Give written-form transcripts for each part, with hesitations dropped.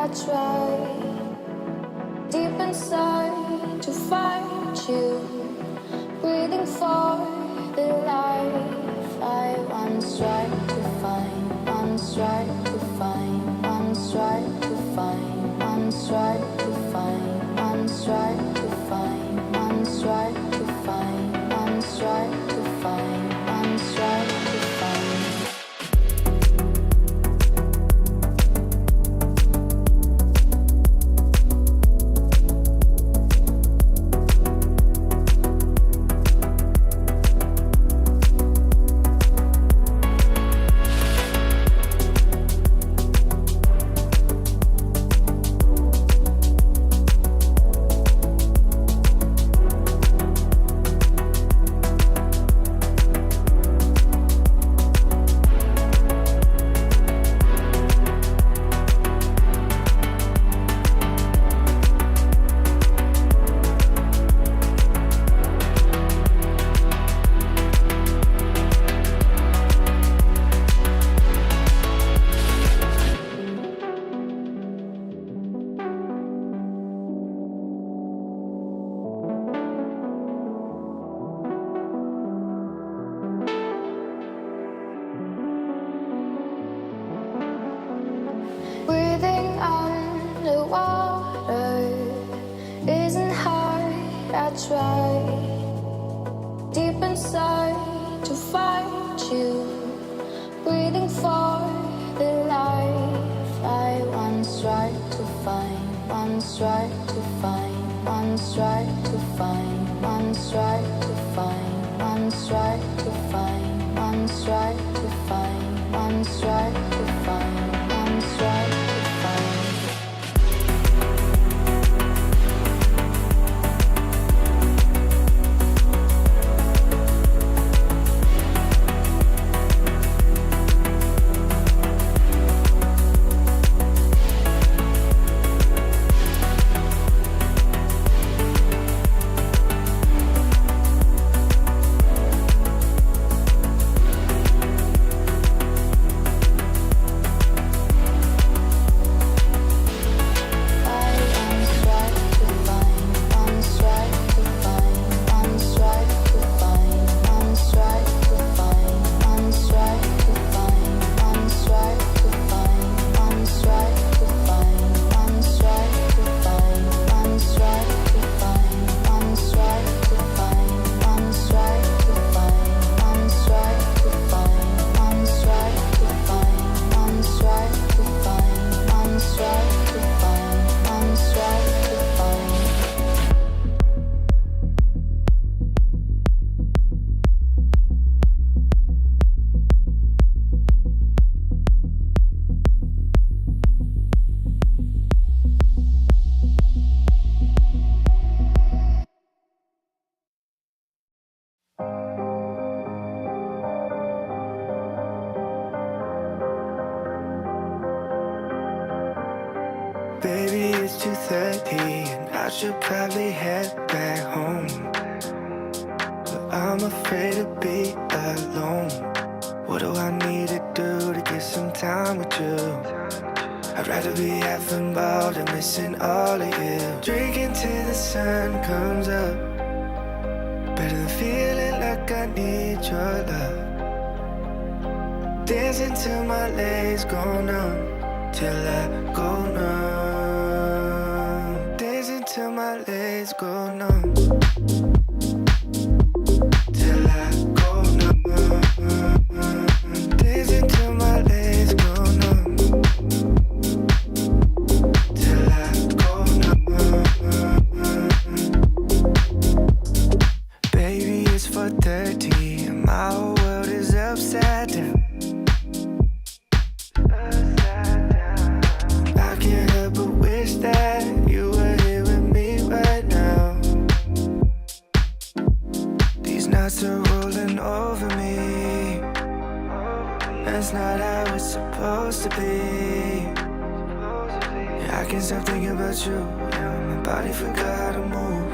I try deep inside to find you, breathing for the life I once tried to find, once tried to find, once tried to find, once tried to find, once tried to find, once tried to find, once tried to find, once tried to find. Breathing underwater isn't hard, I try deep inside to find you, breathing for the life I once tried to find, once tried to find, once tried to find, once tried to find, once tried to find, once tried to find, once tried to find, once tried to find. Baby, it's 2:30 and I should probably head back home, but I'm afraid to be alone. What do I need to do to get some time with you? I'd rather be half involved and missing all of you. Drinking till the sun comes up, better than feeling like I need your love. Dancing till my legs go numb, till I go numb. Dancing till my legs go numb, till I go numb. Dancing till my legs go numb, till I go numb. Baby, it's 4:30 and my whole world is upside down. I can't help but wish that you were here with me right now. These nights are rolling over me. That's not how it's supposed to be. Yeah, I can't stop thinking about you. Yeah, my body forgot how to move.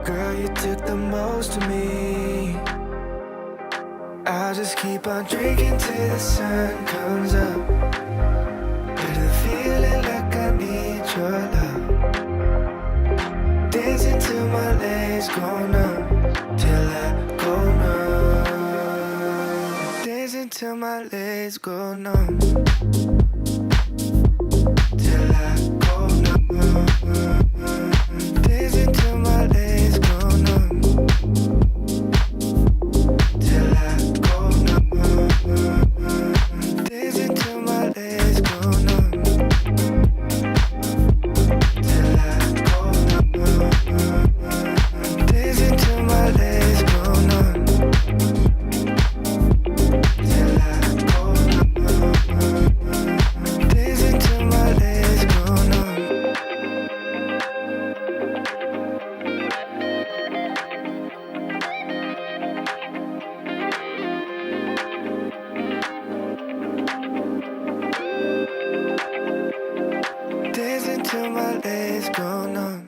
Girl, you took the most of me. I'll just keep on drinking till the sun comes up. Better feeling like I need go numb, till I go numb. Dancing till my legs go numb, till I go numb. Dancing till my legs go numb, till I go numb. Dancing till my legs go numb, till I go numb. Dancing till my legs go numb, till I go numb. Dancing till my legs go numb. Dancing till my legs go numb.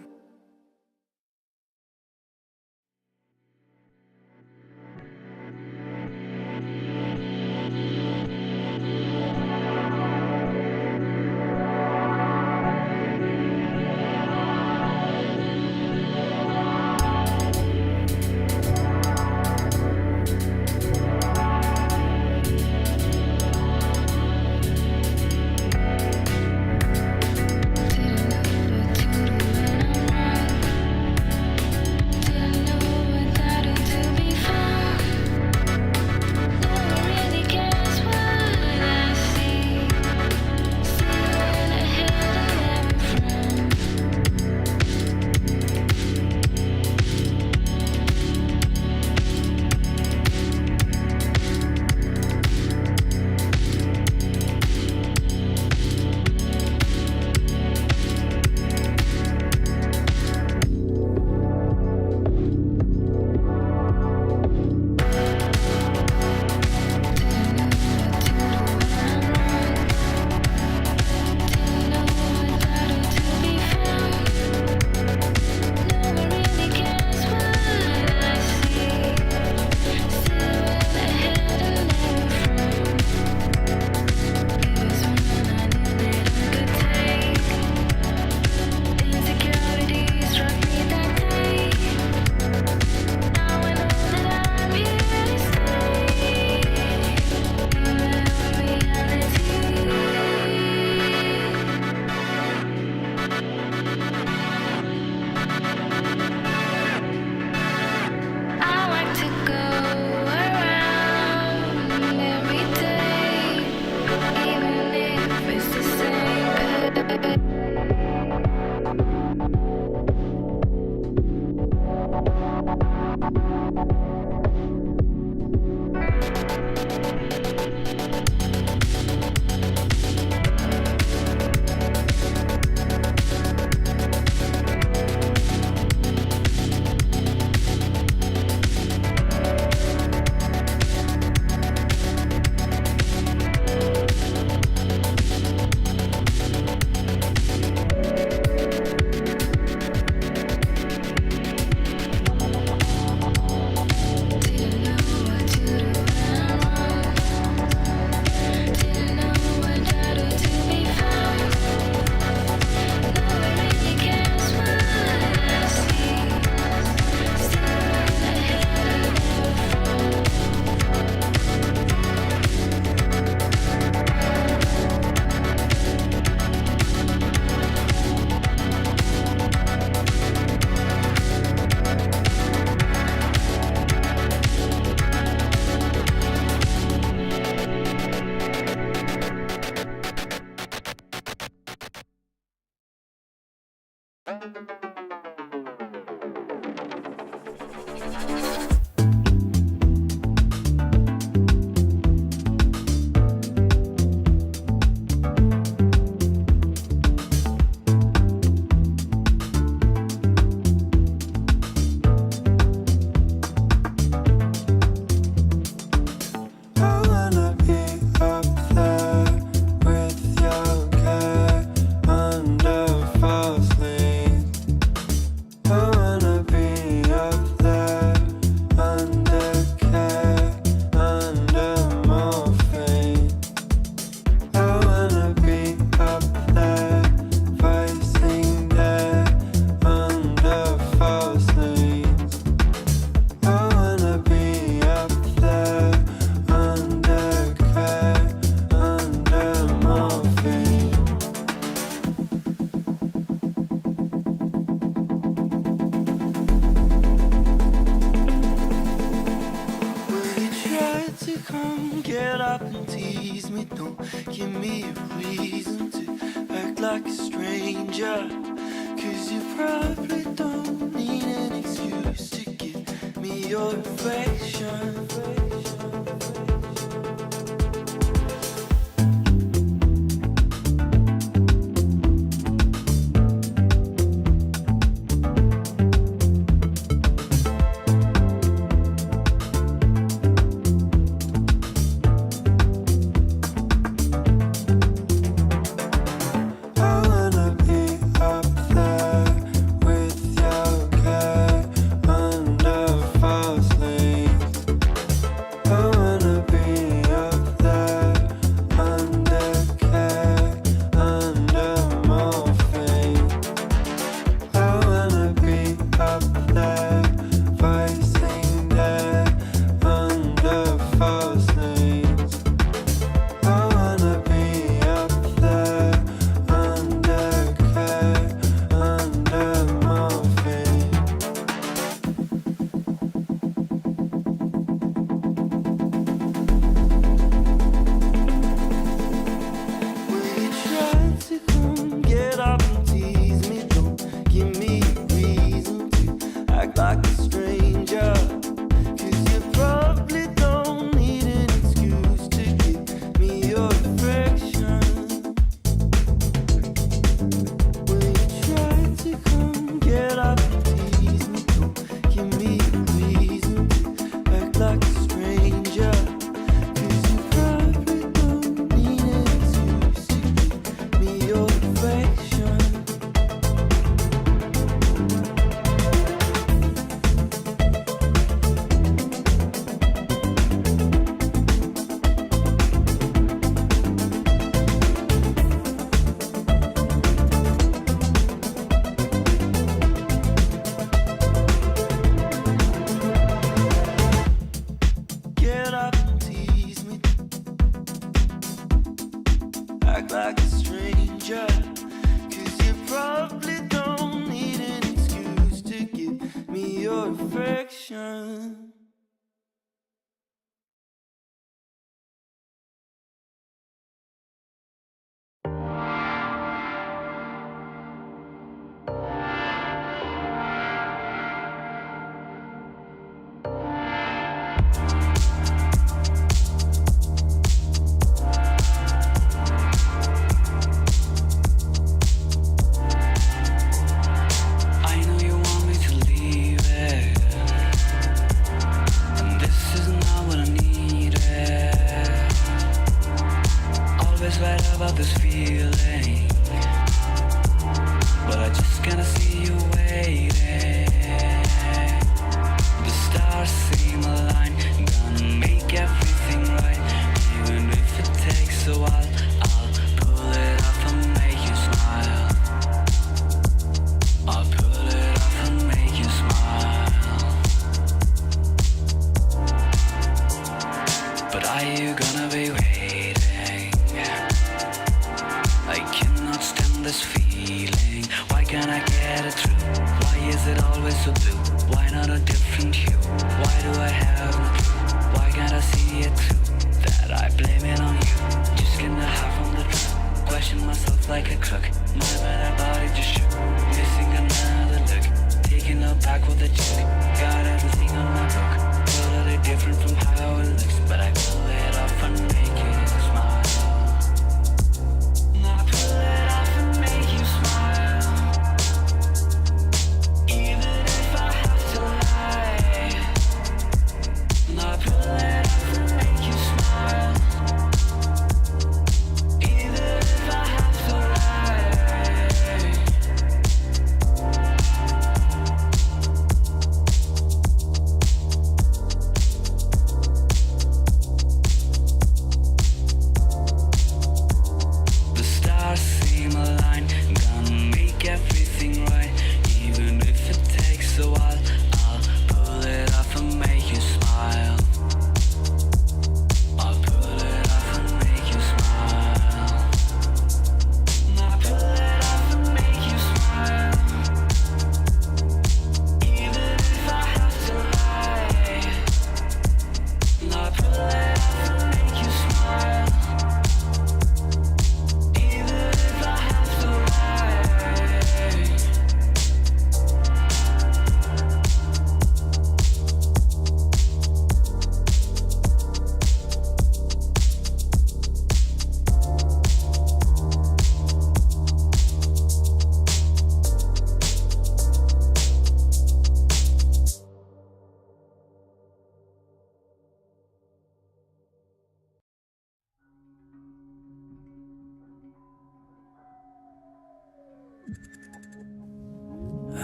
Under false leads. like a stranger, 'cause you probably don't need an excuse to give me your affection.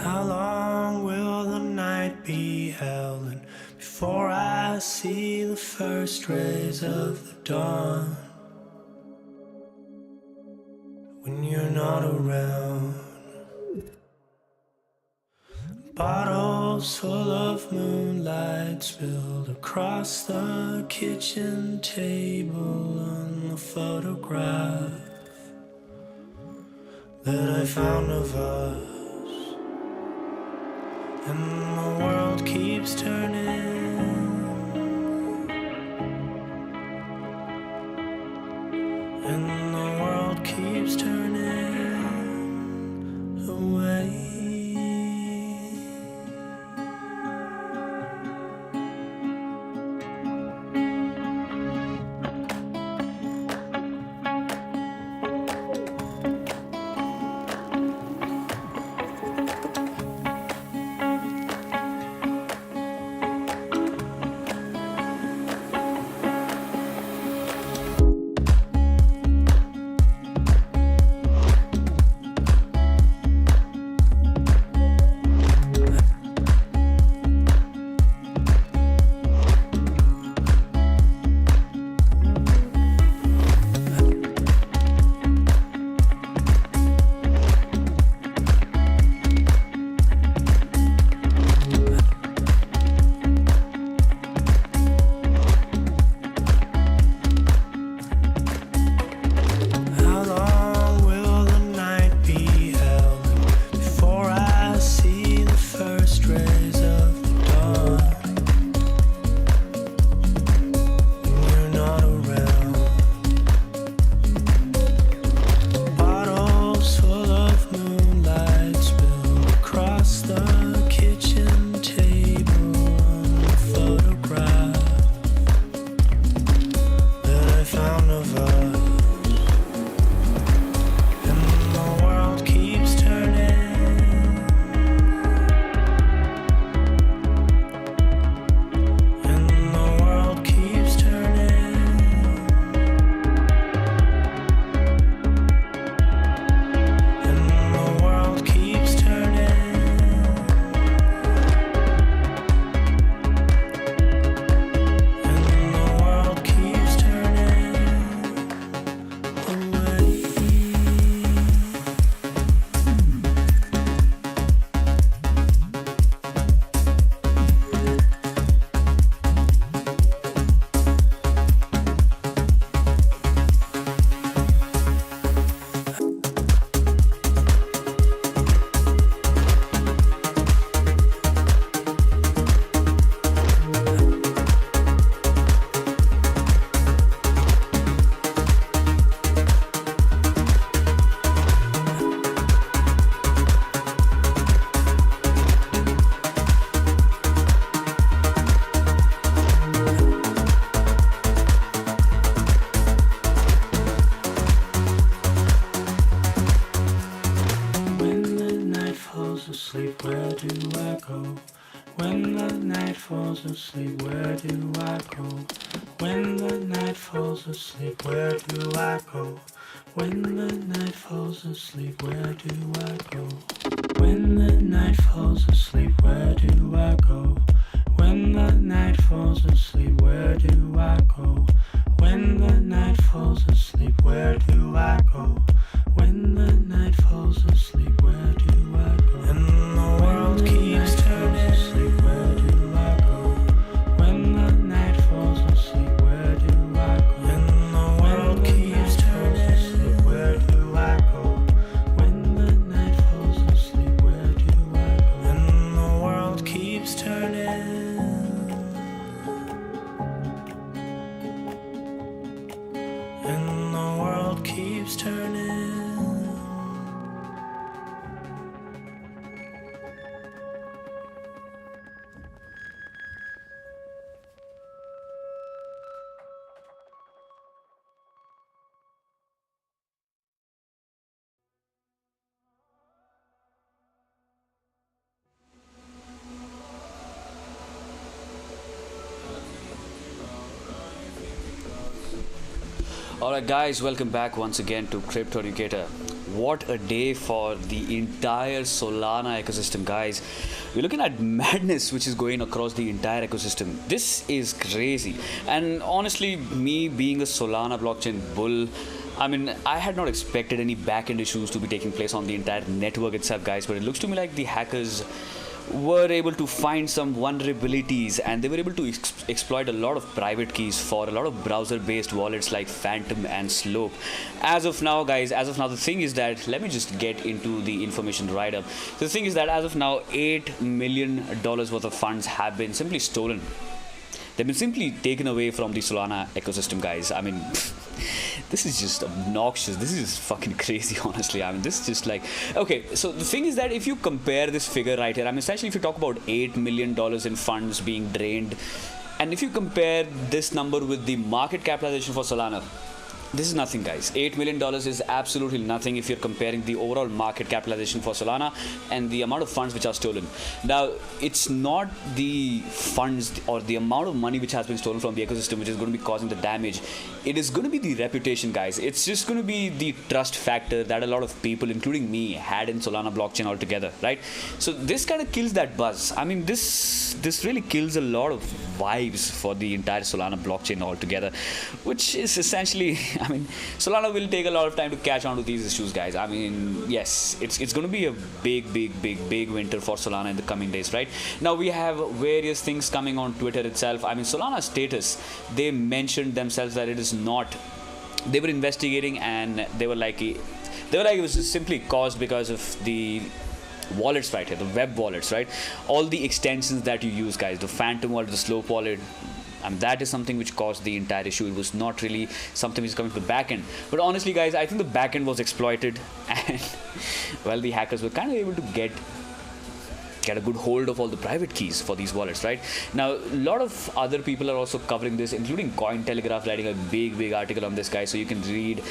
How long will the night be held before I see the first rays of the dawn? When you're not around, bottles full of moonlight spilled across the kitchen table on the photograph that I found of us. And the world keeps turning, and the world keeps turning away. Asleep, where do I go? When the night falls asleep, where do I go? When the night falls asleep, where do I go? When the night falls asleep, where do I go? When the night falls asleep, where do I go? When the night falls asleep, where do I go? When the night falls asleep, where do I go? When the night falls asleep, where do I go? And the world keeps turning. Asleep, where do I go? When the night falls asleep, where do I go? And the world keeps turning. Asleep, where do I go? When the night falls asleep, where do I go? And the world keeps turning. And the world keeps turning. Alright guys, welcome back once again to Crypto Educator. what a day for the entire Solana ecosystem, guys. We're looking at madness which is going across the entire ecosystem. This is crazy. And honestly, me being a Solana blockchain bull, I mean, I had not expected any back-end issues to be taking place on the entire network itself, guys, but it looks to me like the hackers were able to find some vulnerabilities, and they were able to exploit a lot of private keys for a lot of browser-based wallets like Phantom and Slope. As of now, guys, the thing is that, let me just get into the information right up. The thing is that as of now, $8 million worth of funds have been simply stolen. They've been simply taken away from the Solana ecosystem, guys. I mean, this is just obnoxious. This is just fucking crazy, honestly. I mean, this is just like... Okay, so the thing is that if you compare this figure right here, I mean, essentially if you talk about $8 million in funds being drained, and if you compare this number with the market capitalization for Solana, this is nothing, guys. $8 million is absolutely nothing if you're comparing the overall market capitalization for Solana and the amount of funds which are stolen. Now, it's not the funds or the amount of money which has been stolen from the ecosystem which is going to be causing the damage. It is going to be the reputation, guys. It's just going to be the trust factor that a lot of people, including me, had in Solana blockchain altogether, right? So this kind of kills that buzz. I mean, this really kills a lot of vibes for the entire Solana blockchain altogether, which is essentially... I mean, Solana will take a lot of time to catch on to these issues, guys. I mean, yes, it's going to be a big winter for Solana in the coming days, right? Now, we have various things coming on Twitter itself. I mean, Solana status, they mentioned themselves that it is not... They were investigating, and they were like it was just simply caused because of the wallets right here, the web wallets, right? All the extensions that you use, guys, the Phantom wallet, the Slope wallet, and that is something which caused the entire issue. It was not really something which is coming to the back end. But honestly, guys, I think the back end was exploited, and well, the hackers were kind of able to get a good hold of all the private keys for these wallets, right? Now, a lot of other people are also covering this, including Cointelegraph, writing a big article on this, guys. So you can read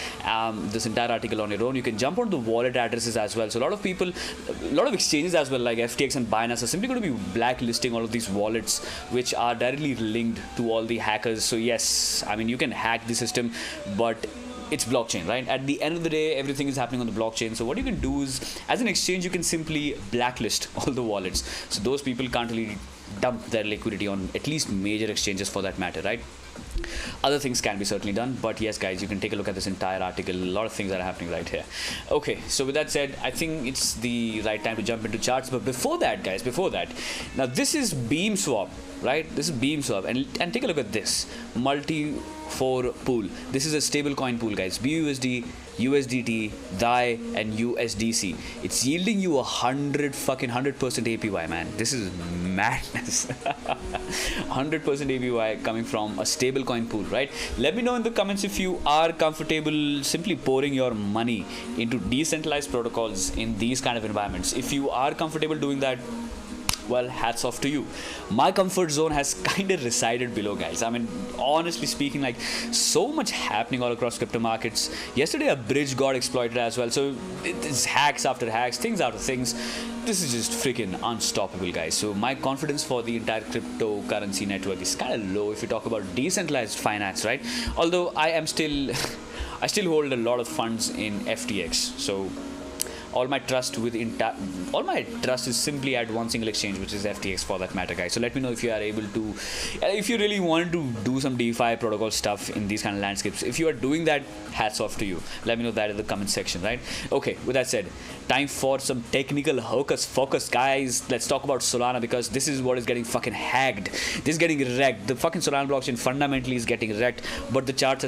this entire article on your own. You can jump on the wallet addresses as well. So a lot of people, a lot of exchanges as well, like FTX and Binance, are simply going to be blacklisting all of these wallets which are directly linked to all the hackers. So yes, I mean, you can hack the system, but it's blockchain, right? At the end of the day, everything is happening on the blockchain. So what you can do is, as an exchange, you can simply blacklist all the wallets. So those people can't really dump their liquidity on at least major exchanges for that matter, right? Other things can be certainly done, but yes, guys, you can take a look at this entire article. A lot of things are happening right here. Okay, so with that said, I think it's the right time to jump into charts. But before that, guys, now this is Beam Swap, right? This is Beam Swap, and take a look at this multi-4 pool. This is a stable coin pool, guys. BUSD, USDT, DAI, and USDC. It's yielding you 100% APY, man. This is madness. 100% APY coming from a stable coin pool, right? Let me know in the comments if you are comfortable simply pouring your money into decentralized protocols in these kind of environments. If you are comfortable doing that, well, hats off to you. My comfort zone has kind of resided below, guys. I mean, honestly speaking, like, so much happening all across crypto markets. Yesterday, a bridge got exploited as well. So it's hacks after hacks, things after things. This is just freaking unstoppable, guys. So my confidence for the entire cryptocurrency network is kind of low if you talk about decentralized finance, right? Although I still hold a lot of funds in FTX. So all my trust is simply at one single exchange, which is FTX for that matter, guys. So let me know if you are able to, if you really want to do some DeFi protocol stuff in these kind of landscapes. If you are doing that, hats off to you. Let me know that in the comment section, right? Okay, with that said, time for some technical hocus focus, guys. Let's talk about Solana, because this is what is getting fucking hacked. This is getting wrecked. The fucking Solana blockchain fundamentally is getting wrecked, but the charts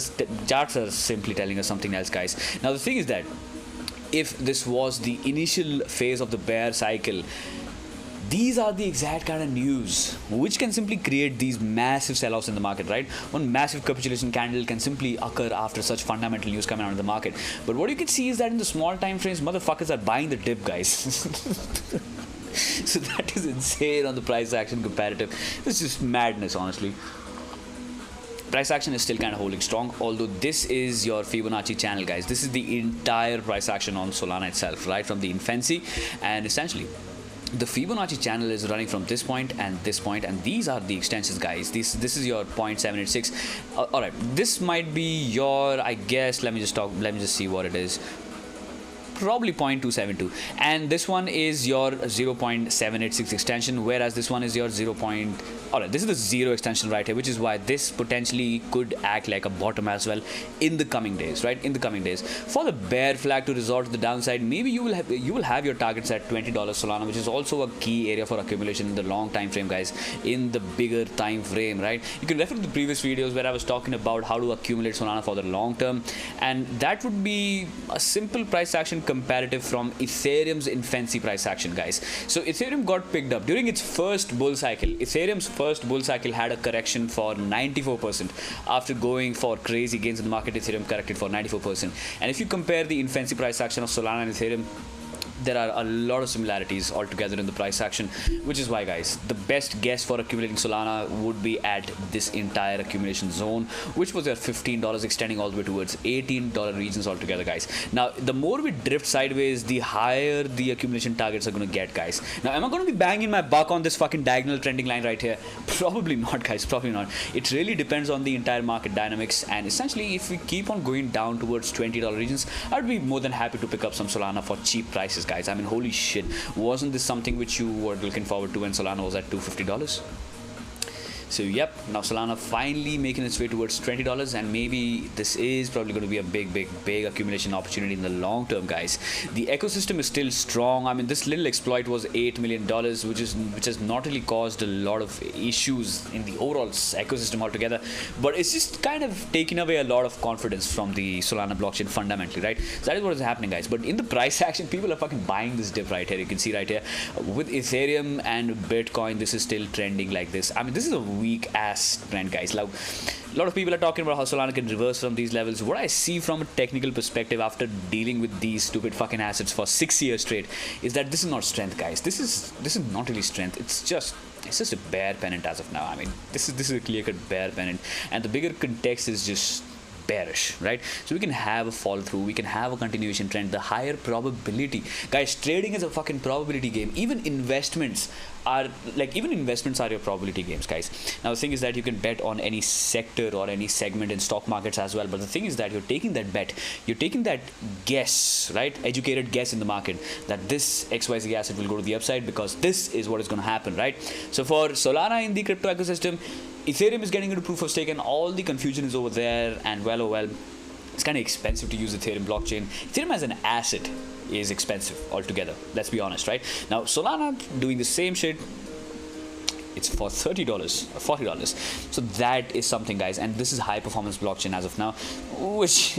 are simply telling us something else, guys. Now the thing is that if this was the initial phase of the bear cycle, these are the exact kind of news which can simply create these massive sell-offs in the market, right? One massive capitulation candle can simply occur after such fundamental news coming out of the market. But what you can see is that in the small time frames, motherfuckers are buying the dip, guys. So that is insane on the price action comparative. This is madness, honestly. Price action is still kind of holding strong, although this is your Fibonacci channel, guys. This is the entire price action on Solana itself, right from the infancy. And essentially, the Fibonacci channel is running from this point and this point, and these are the extensions, guys. This is your 0.786. All right, this might be your, I guess, let me just see what it is. probably 0.272, and this one is your 0.786 extension, whereas this one is your 0. Alright, this is the 0 extension right here, which is why this potentially could act like a bottom as well in the coming days, right? In the coming days, for the bear flag to resort to the downside, maybe you will have your targets at $20 Solana, which is also a key area for accumulation in the long time frame, guys. In the bigger time frame, right? You can refer to the previous videos where I was talking about how to accumulate Solana for the long term, and that would be a simple price action comparative from Ethereum's infancy price action, guys. So Ethereum got picked up during its first bull cycle. Ethereum's first bull cycle had a correction for 94%. After going for crazy gains in the market, Ethereum corrected for 94%. And if you compare the infancy price action of Solana and Ethereum, there are a lot of similarities altogether in the price action, which is why, guys, the best guess for accumulating Solana would be at this entire accumulation zone, which was at $15, extending all the way towards $18 regions altogether, guys. Now, the more we drift sideways, the higher the accumulation targets are going to get, guys. Now, am I going to be banging my buck on this fucking diagonal trending line right here? Probably not, guys, probably not. It really depends on the entire market dynamics, and essentially, if we keep on going down towards $20 regions, I'd be more than happy to pick up some Solana for cheap prices, guys. I mean, holy shit, wasn't this something which you were looking forward to when Solana was at $250? So yep, now Solana finally making its way towards $20, and maybe this is probably going to be a big accumulation opportunity in the long term, guys. The ecosystem is still strong. I mean, this little exploit was $8 million, which has not really caused a lot of issues in the overall ecosystem altogether, but it's just kind of taken away a lot of confidence from the Solana blockchain fundamentally, right? So that is what is happening, guys. But in the price action, people are fucking buying this dip right here. You can see right here with Ethereum and Bitcoin, this is still trending like this. I mean, this is a weak ass trend, guys. Like, a lot of people are talking about how Solana can reverse from these levels. What I see from a technical perspective after dealing with these stupid fucking assets for 6 years straight is that this is not strength, guys. This is not really strength. It's just a bear pennant as of now. I mean, this is a clear-cut bear pennant, and the bigger context is just bearish, right? So we can have a fall through, we can have a continuation trend, the higher probability, guys. Trading is a fucking probability game. Even investments are your probability games, guys. Now the thing is that you can bet on any sector or any segment in stock markets as well, but the thing is that you're taking that bet, you're taking that guess, right? Educated guess in the market that this XYZ asset will go to the upside because this is what is going to happen, right? So for Solana in the crypto ecosystem, Ethereum is getting into proof of stake and all the confusion is over there, and well, it's kind of expensive to use Ethereum blockchain. Ethereum as an asset is expensive altogether, let's be honest, right? Now Solana doing the same shit, it's for $30 or $40. So that is something, guys, and this is high performance blockchain as of now, which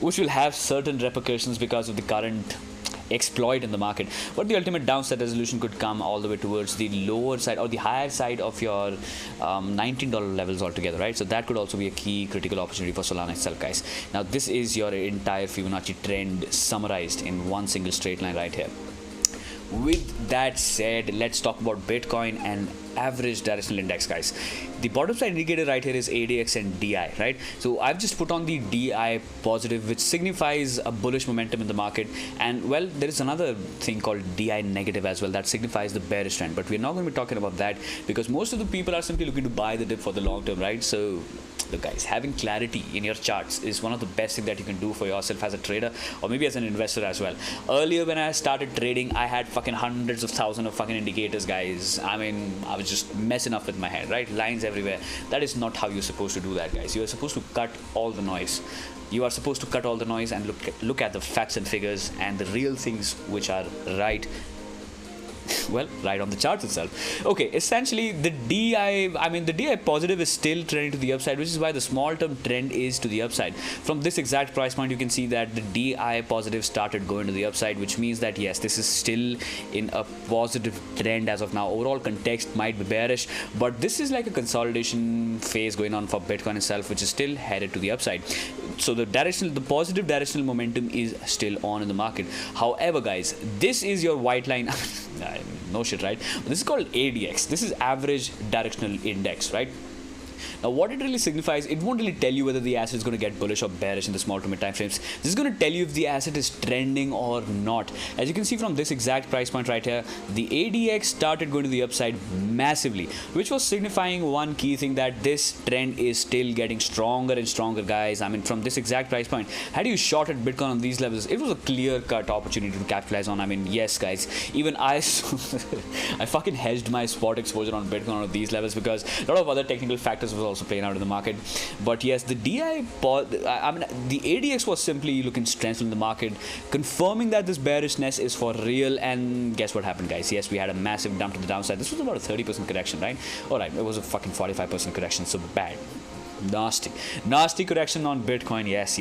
will have certain repercussions because of the current exploit in the market. But the ultimate downside resolution could come all the way towards the lower side or the higher side of your $19 levels altogether, right? So that could also be a key critical opportunity for Solana itself, guys. Now this is your entire Fibonacci trend summarized in one single straight line right here. With that said, let's talk about Bitcoin and average directional index, guys. The bottom side indicator right here is ADX and DI, right? So I've just put on the DI positive, which signifies a bullish momentum in the market, and well, there is another thing called DI negative as well that signifies the bearish trend, but we're not going to be talking about that because most of the people are simply looking to buy the dip for the long term, right? So look, guys, having clarity in your charts is one of the best things that you can do for yourself as a trader or maybe as an investor as well. Earlier when I started trading, I had fucking hundreds of thousands of fucking indicators, guys. I mean, I was just messing up with my head, right? Lines everywhere. That is not how you're supposed to do that, guys. You're supposed to cut all the noise. You are supposed to cut all the noise and look at the facts and figures and the real things which are right on the charts itself. Okay, essentially the DI positive is still trending to the upside, which is why the small term trend is to the upside. From this exact price point, you can see that the DI positive started going to the upside, which means that yes, this is still in a positive trend as of now. Overall context might be bearish, but this is like a consolidation phase going on for Bitcoin itself, which is still headed to the upside. So the positive directional momentum is still on in the market. However, guys, this is your white line. No shit, right? This is called ADX. This is average directional index, right? Now, what it really signifies, it won't really tell you whether the asset is going to get bullish or bearish in the small to mid time frames. This is going to tell you if the asset is trending or not. As you can see from this exact price point right here, the ADX started going to the upside massively, which was signifying one key thing, that this trend is still getting stronger and stronger, guys. I mean, from this exact price point, had you shorted Bitcoin on these levels, it was a clear-cut opportunity to capitalize on. I mean, yes, guys, even I fucking hedged my spot exposure on Bitcoin on these levels because a lot of other technical factors was also playing out in the market. But yes, the the ADX was simply looking strengthened in the market, confirming that this bearishness is for real. And guess what happened, guys? Yes, we had a massive dump to the downside. This was about a 30% correction, right? Alright, it was a fucking 45% correction, so bad. Nasty correction on Bitcoin. Yes,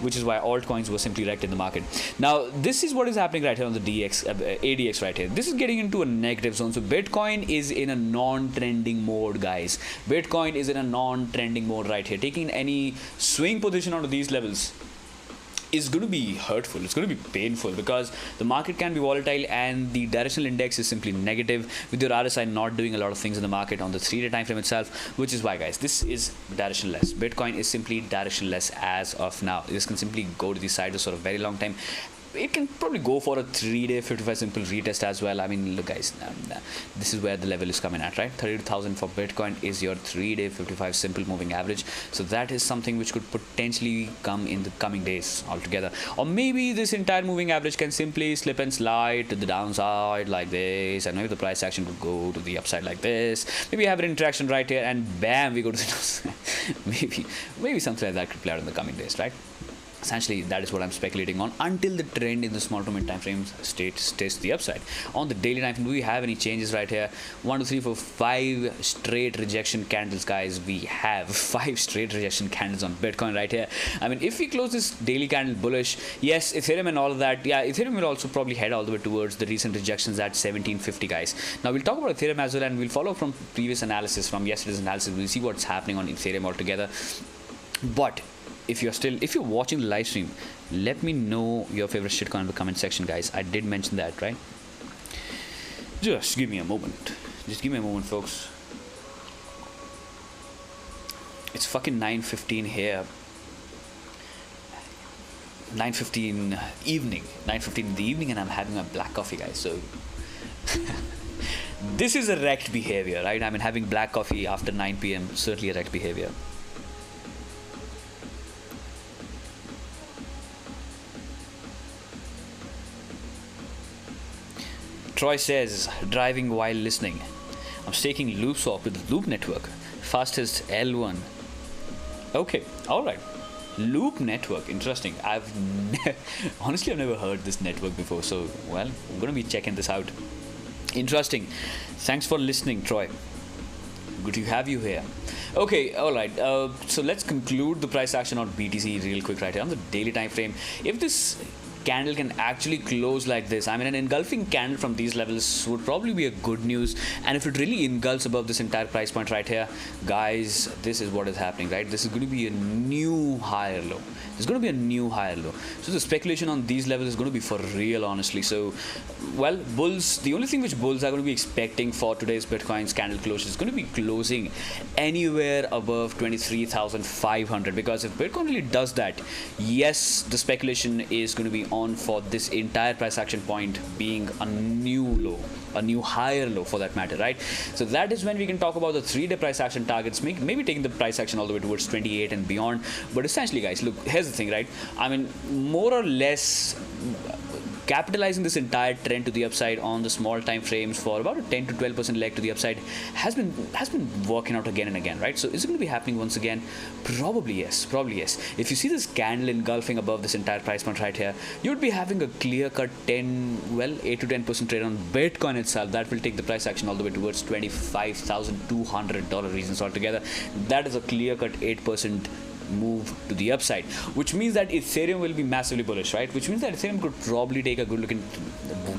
which is why altcoins were simply wrecked in the market. Now, this is what is happening right here on the ADX right here. This is getting into a negative zone. So Bitcoin is in a non-trending mode, guys. Bitcoin is in a non-trending mode right here. Taking any swing position onto these levels is going to be hurtful. It's going to be painful because the market can be volatile and the directional index is simply negative, with your RSI not doing a lot of things in the market on the 3-day time frame itself, which is why, guys, this is directionless. Bitcoin is simply directionless as of now. This can simply go to the side for a very long time. It can probably go for a 3-day 55 simple retest as well. I mean, look, guys, this is where the level is coming at, right? 32,000 for Bitcoin is your 3-day 55 simple moving average. So that is something which could potentially come in the coming days altogether. Or maybe this entire moving average can simply slip and slide to the downside like this, and maybe the price action could go to the upside like this. Maybe have an interaction right here, and bam, we go to the downside. maybe something like that could play out in the coming days, right? Essentially, that is what I'm speculating on until the trend in the small to mid time frames stays to the upside. On the daily time frame, do we have any changes right here? 1, 2, 3, 4, 5 straight rejection candles, guys. We have 5 straight rejection candles on Bitcoin right here. I mean, if we close this daily candle bullish, yes, Ethereum and all of that, yeah, Ethereum will also probably head all the way towards the recent rejections at 1750, guys. Now, we'll talk about Ethereum as well, and we'll follow from previous analysis, from yesterday's analysis. We'll see what's happening on Ethereum altogether. But if you're watching the live stream, let me know your favorite shitcoin in the comment section, guys. I did mention that, right? Just give me a moment. Just give me a moment, folks. It's fucking 9:15 here. 9:15 evening. 9:15 in the evening, and I'm having my black coffee, guys. So this is a wrecked behavior, right? I mean, having black coffee after 9 p.m. certainly a wrecked behavior. Troy says, driving while listening. I'm staking loop swap with the Loop network. Fastest L1. Okay, alright. Loop network, interesting. Honestly, I've never heard this network before. So, well, I'm going to be checking this out. Interesting. Thanks for listening, Troy. Good to have you here. Okay, alright. So let's conclude the price action on BTC real quick right here on the daily time frame. If this candle can actually close like this, I mean, an engulfing candle from these levels would probably be a good news. And if it really engulfs above this entire price point right here, guys, this is what is happening, right? This is going to be a new higher low. There's going to be a new higher low. So the speculation on these levels is going to be for real, honestly. So, well, bulls, the only thing which bulls are going to be expecting for today's Bitcoin's candle closure is going to be closing anywhere above 23,500, because if Bitcoin really does that, yes, the speculation is going to be on for this entire price action point being a new low, a new higher low for that matter, right? So that is when we can talk about the 3-day price action targets, maybe taking the price action all the way towards 28 and beyond. But essentially, guys, look, here's the thing, right? I mean, more or less capitalizing this entire trend to the upside on the small time frames for about a 10 to 12% leg to the upside has been working out again and again, right? So is it going to be happening once again? Probably yes. If you see this candle engulfing above this entire price point right here, you would be having a clear-cut 8 to 10% trade on Bitcoin itself. That will take the price action all the way towards $25,200 reasons altogether. That is a clear-cut 8% move to the upside, which means that Ethereum will be massively bullish, right? Which means that Ethereum could probably take a good looking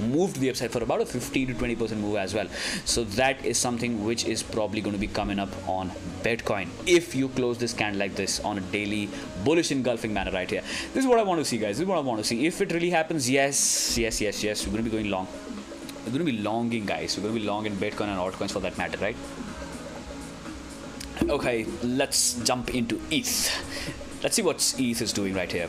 move to the upside for about a 15 to 20% move as well. So that is something which is probably going to be coming up on Bitcoin if you close this candle like this on a daily bullish engulfing manner right here. This is what I want to see, guys. This is what I want to see. If it really happens, yes, we're going to be going long. We're going to be longing, guys. We're going to be long in Bitcoin and altcoins for that matter, right? Okay, let's jump into ETH. Let's see what ETH is doing right here.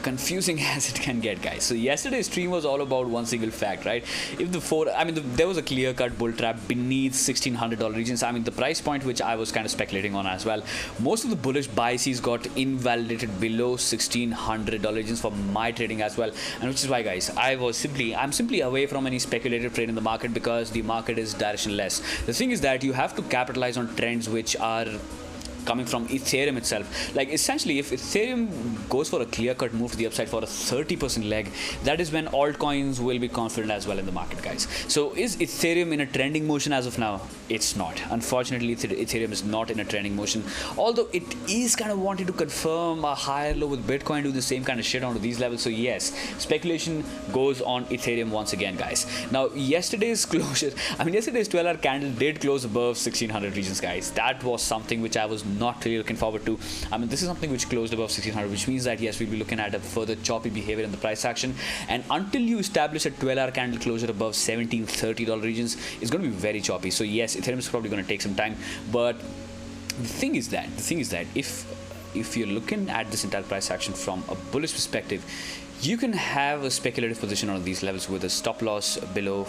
Confusing as it can get, guys. So yesterday's stream was all about one single fact, right? If there was a clear-cut bull trap beneath $1,600 regions. I mean, the price point which I was kind of speculating on as well. Most of the bullish biases got invalidated below $1,600 regions for my trading as well, and which is why, guys, I'm simply away from any speculative trade in the market because the market is directionless. The thing is that you have to capitalize on trends which are coming from Ethereum itself. Like, essentially, if Ethereum goes for a clear-cut move to the upside for a 30% leg, that is when altcoins will be confident as well in the market, guys. So is Ethereum in a trending motion as of now? It's not. Unfortunately, Ethereum is not in a trending motion, although it is kind of wanting to confirm a higher low with Bitcoin, do the same kind of shit onto these levels. So yes, speculation goes on Ethereum once again, guys. Now, yesterday's 12-hour candle did close above 1600 regions, guys. That was something which I was not really looking forward to. I mean, this is something which closed above 1600, which means that yes, we'll be looking at a further choppy behavior in the price action, and until you establish a 12-hour candle closure above $1730 regions, it's going to be very choppy. So yes, Ethereum is probably going to take some time, but the thing is that if you're looking at this entire price action from a bullish perspective, you can have a speculative position on these levels with a stop loss below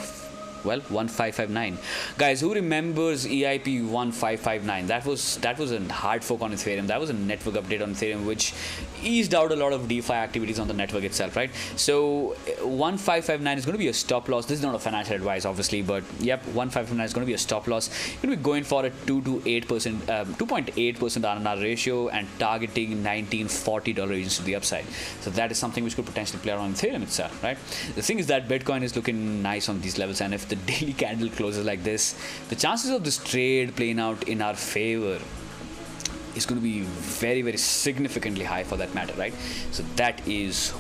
1559. Guys, who remembers EIP 1559? That was a hard fork on Ethereum. That was a network update on Ethereum which eased out a lot of DeFi activities on the network itself, right? So 1559 is going to be a stop loss. This is not a financial advice, obviously, but yep, 1559 is going to be a stop loss. You're going to be going for a 2.8% R&R ratio and targeting $1940 regions to the upside. So that is something which could potentially play around on Ethereum itself, right? The thing is that Bitcoin is looking nice on these levels, and if the daily candle closes like this, the chances of this trade playing out in our favor is going to be very, very significantly high for that matter, right? So that is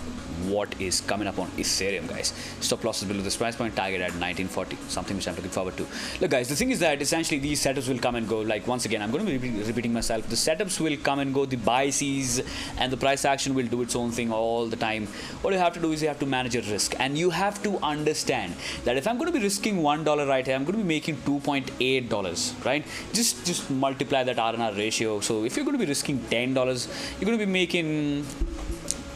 what is coming up on Ethereum, guys. Stop losses below this price point, target at 1940, something which I'm looking forward to. Look, guys, the thing is that essentially these setups will come and go. Like, once again, I'm going to be repeating myself. The setups will come and go, the biases and the price action will do its own thing all the time. What you have to do is you have to manage your risk, and you have to understand that if I'm going to be risking $1 right here, I'm going to be making $2.8, right? Just multiply that R&R ratio. So if you're going to be risking $10, you're going to be making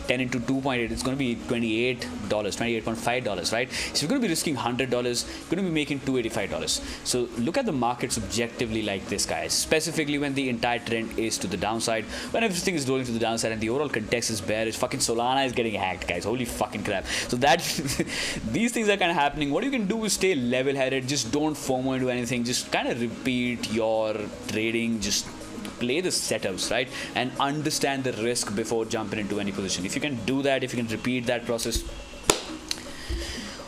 10 into 2.8, it's going to be $28.5, right? So you're going to be risking $100, you're going to be making $285. So look at the market subjectively like this, guys, specifically when the entire trend is to the downside, when everything is rolling to the downside and the overall context is bearish. Fucking Solana is getting hacked, guys. Holy fucking crap. So that these things are kind of happening. What you can do is stay level-headed. Just don't FOMO into anything. Just kind of repeat your trading. Just play the setups, right, and understand the risk before jumping into any position. If you can do that, if you can repeat that process,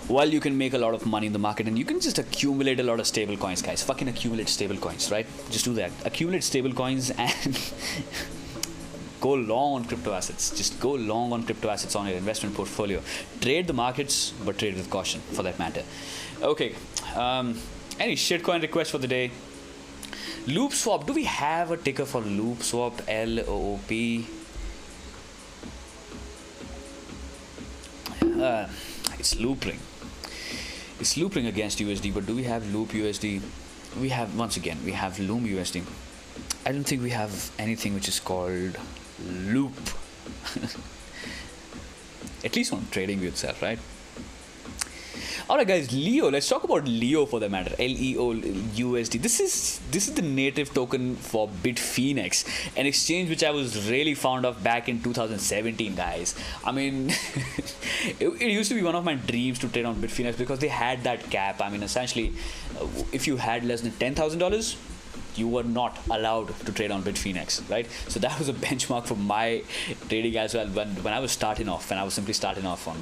well, you can make a lot of money in the market, and you can just accumulate a lot of stable coins, guys. Fucking accumulate stable coins, right? Just do that. Accumulate stable coins and go long on crypto assets. Just go long on crypto assets on your investment portfolio. Trade the markets, but trade with caution for that matter. Okay, any shitcoin request for the day? Loop swap. Do we have a ticker for loop swap? LOOP. It's looping. It's looping against USD, but do we have loop USD? We have, once again, we have loom USD. I don't think we have anything which is called loop. At least on TradingView itself, right? Alright, guys, Leo. Let's talk about Leo for the matter. LEO USD. This is the native token for Bitfinex, an exchange which I was really fond of back in 2017, guys. I mean, it used to be one of my dreams to trade on Bitfinex because they had that cap. I mean, essentially, if you had less than $10,000, you were not allowed to trade on Bitfinex, right? So that was a benchmark for my trading as well when I was starting off, when I was simply starting off on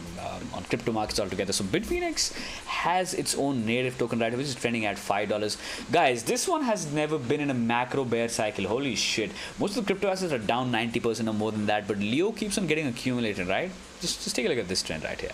crypto markets altogether. So Bitfinex has its own native token, right, which is trending at $5. Guys, this one has never been in a macro bear cycle. Holy shit. Most of the crypto assets are down 90% or more than that, but Leo keeps on getting accumulated, right? Just take a look at this trend right here.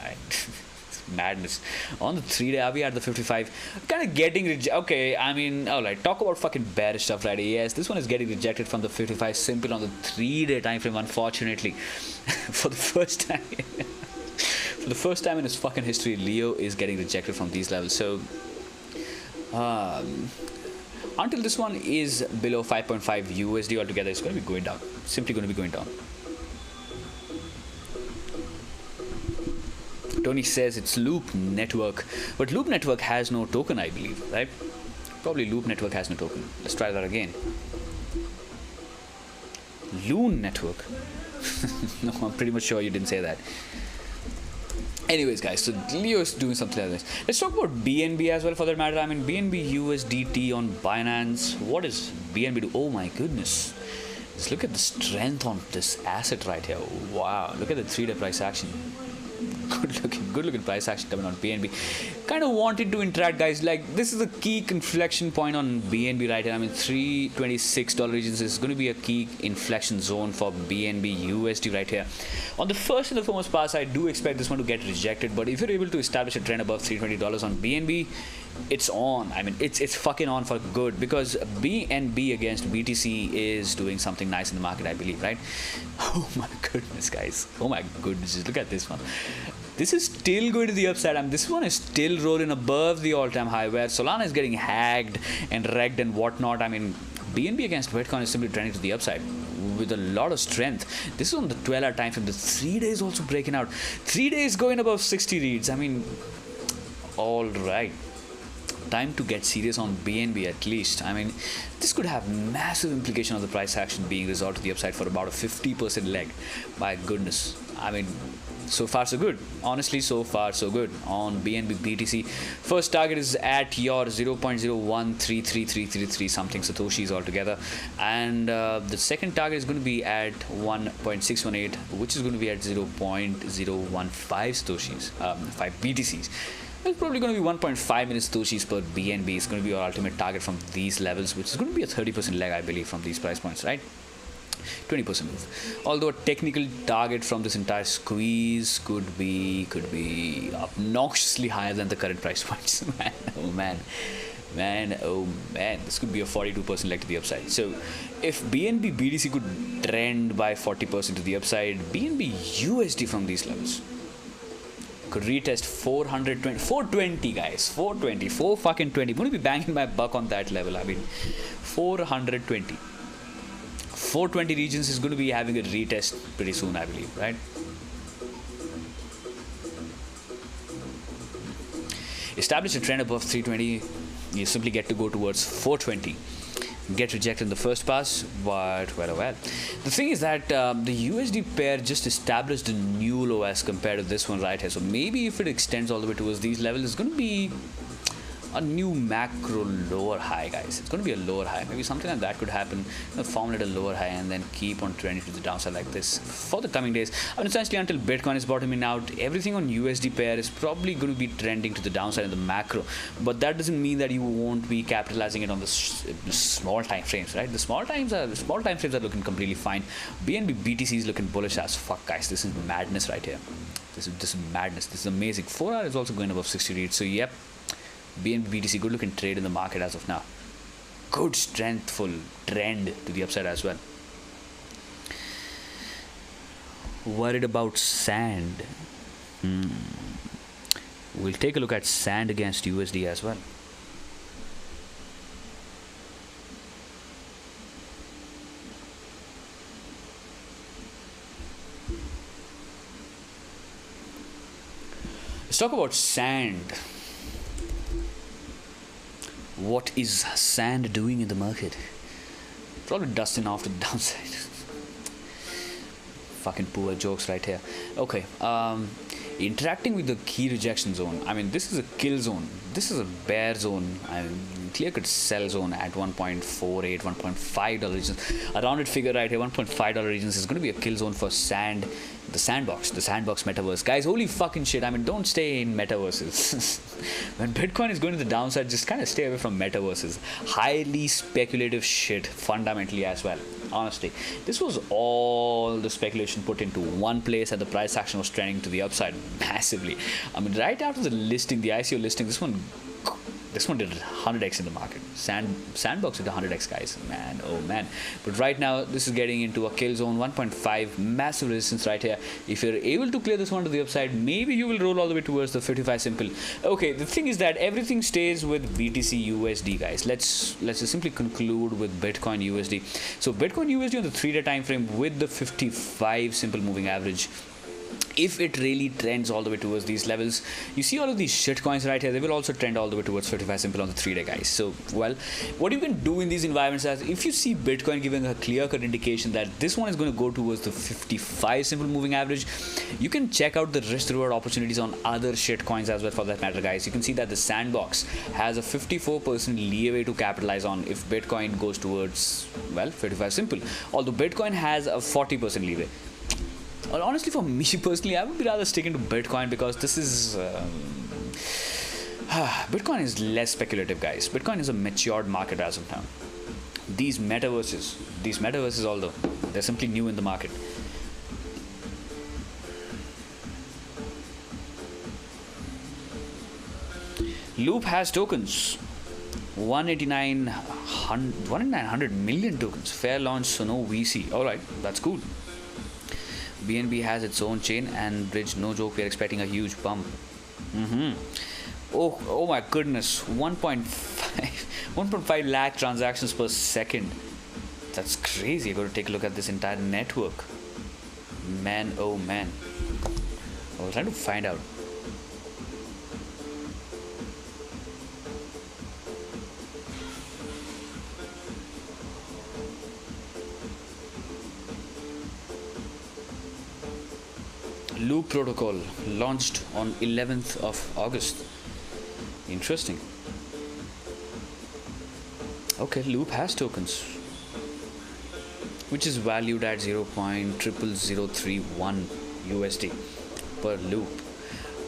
Madness. On the 3-day, are we at the 55? Kind of getting okay, I mean, alright, talk about fucking bearish stuff, right? Yes, this one is getting rejected from the 55 simple on the 3-day time frame, unfortunately. For the first time. For the first time in his fucking history, Leo is getting rejected from these levels. So until this one is below 5.5 USD altogether, it's going to be going down. Simply going to be going down. Tony says it's Loop Network, but Loop Network has no token, I believe, right? Probably Loop Network has no token. Let's try that again. Loon Network. No, I'm pretty much sure you didn't say that. Anyways, guys, so Leo is doing something like this. Let's talk about BNB as well, for that matter. I mean, BNB USDT on Binance. What is BNB do? Oh my goodness. Just look at the strength on this asset right here. Wow. Look at the 3-day price action. Good looking price action coming on BNB. Kind of wanted to interact, guys. Like, this is a key inflection point on BNB right here. I mean, $326 regions is going to be a key inflection zone for BNB USD right here. On the first and the foremost pass, I do expect this one to get rejected, but if you're able to establish a trend above $320 on BNB, it's on. I mean, it's fucking on for good, because BNB against BTC is doing something nice in the market, I believe, right? Oh my goodness, guys. Oh my goodness. Just look at this one. This is still going to the upside. I mean, this one is still rolling above the all-time high, where Solana is getting hacked and wrecked and whatnot. I mean, BNB against Bitcoin is simply trending to the upside with a lot of strength. This is on the 12-hour time frame. The 3 days also breaking out. 3 days going above 60 reads. I mean, all right. Time to get serious on BNB at least. I mean, this could have massive implication of the price action being resolved to the upside for about a 50% leg. My goodness. I mean, so far so good. Honestly, so far so good on BNB BTC. First target is at your 0.0133333 something satoshis altogether, and the second target is going to be at 1.618, which is going to be at 0.015 satoshis, 5 BTCs. It's probably going to be 1.5 minutes satoshis per BNB. It's going to be your ultimate target from these levels, which is going to be a 30% leg, I believe, from these price points, right? 20% move. Although a technical target from this entire squeeze could be obnoxiously higher than the current price points. Man, oh man, this could be a 42% leg to the upside. So if BNB BTC could trend by 40% to the upside, BNB USD from these levels could retest 420, guys. 4 fucking 20. I'm gonna be banging my buck on that level. I mean, 420 regions is going to be having a retest pretty soon, I believe, right? Establish a trend above 320, you simply get to go towards 420. Get rejected in the first pass, but well. The thing is that the USD pair just established a new low as compared to this one right here. So maybe if it extends all the way towards these levels, it's going to be a new macro lower high, guys. It's going to be a lower high. Maybe something like that could happen. Formulate a lower high and then keep on trending to the downside like this for the coming days. I mean, essentially until Bitcoin is bottoming out, everything on USD pair is probably going to be trending to the downside in the macro. But that doesn't mean that you won't be capitalizing it on the small time frames, right? The small time frames are looking completely fine. BNB BTC is looking bullish as fuck, guys. This is madness right here. This is madness. This is amazing. 4 hour is also going above 60 reads. So yep. BNB BTC, good looking trade in the market as of now. Good strengthful trend to the upside as well. Worried about sand. We'll take a look at sand against USD as well. Let's talk about sand. What is sand doing in the market? Probably dusting off to the downside. Fucking poor jokes right here. Okay, interacting with the key rejection zone. I mean, this is a kill zone. This is a bear zone. I mean, clear cut sell zone at 1.48, $1.5 regions. A rounded figure right here, $1.5 regions is going to be a kill zone for sand. The sandbox metaverse. Guys, holy fucking shit. I mean, don't stay in metaverses. When Bitcoin is going to the downside, just kind of stay away from metaverses. Highly speculative shit, fundamentally as well. Honestly, this was all the speculation put into one place, and the price action was trending to the upside massively. I mean, right after the listing, the ICO listing, this one This one did 100x in the market. Sandbox did 100x, guys. Man, oh man. But right now, this is getting into a kill zone. 1.5, massive resistance right here. If you're able to clear this one to the upside, maybe you will roll all the way towards the 55 simple. Okay, the thing is that everything stays with BTC USD, guys. Let's just simply conclude with Bitcoin USD. So Bitcoin USD on the 3-day time frame with the 55 simple moving average. If it really trends all the way towards these levels, you see all of these shit coins right here, they will also trend all the way towards 55 simple on the 3-day, guys. So, well, what you can do in these environments is, if you see Bitcoin giving a clear-cut indication that this one is going to go towards the 55 simple moving average, you can check out the risk-reward opportunities on other shit coins as well, for that matter, guys. You can see that the Sandbox has a 54% leeway to capitalize on if Bitcoin goes towards, well, 55 simple. Although Bitcoin has a 40% leeway. Well, honestly, for me personally, I would be rather sticking to Bitcoin, because this is Bitcoin is less speculative, guys. Bitcoin is a matured market as of now. These metaverses, although they're simply new in the market. Loop has tokens. 18900 million tokens. Fair launch, so no VC. Alright, that's cool. BNB has its own chain and bridge. No joke, we are expecting a huge bump. Oh my goodness, 1.5 lakh transactions per second. That's crazy. I got to take a look at this entire network. Man, oh man. I was trying to find out. Loop protocol launched on 11th of August. Interesting. Okay, Loop has tokens, which is valued at 0.00031 USD per loop.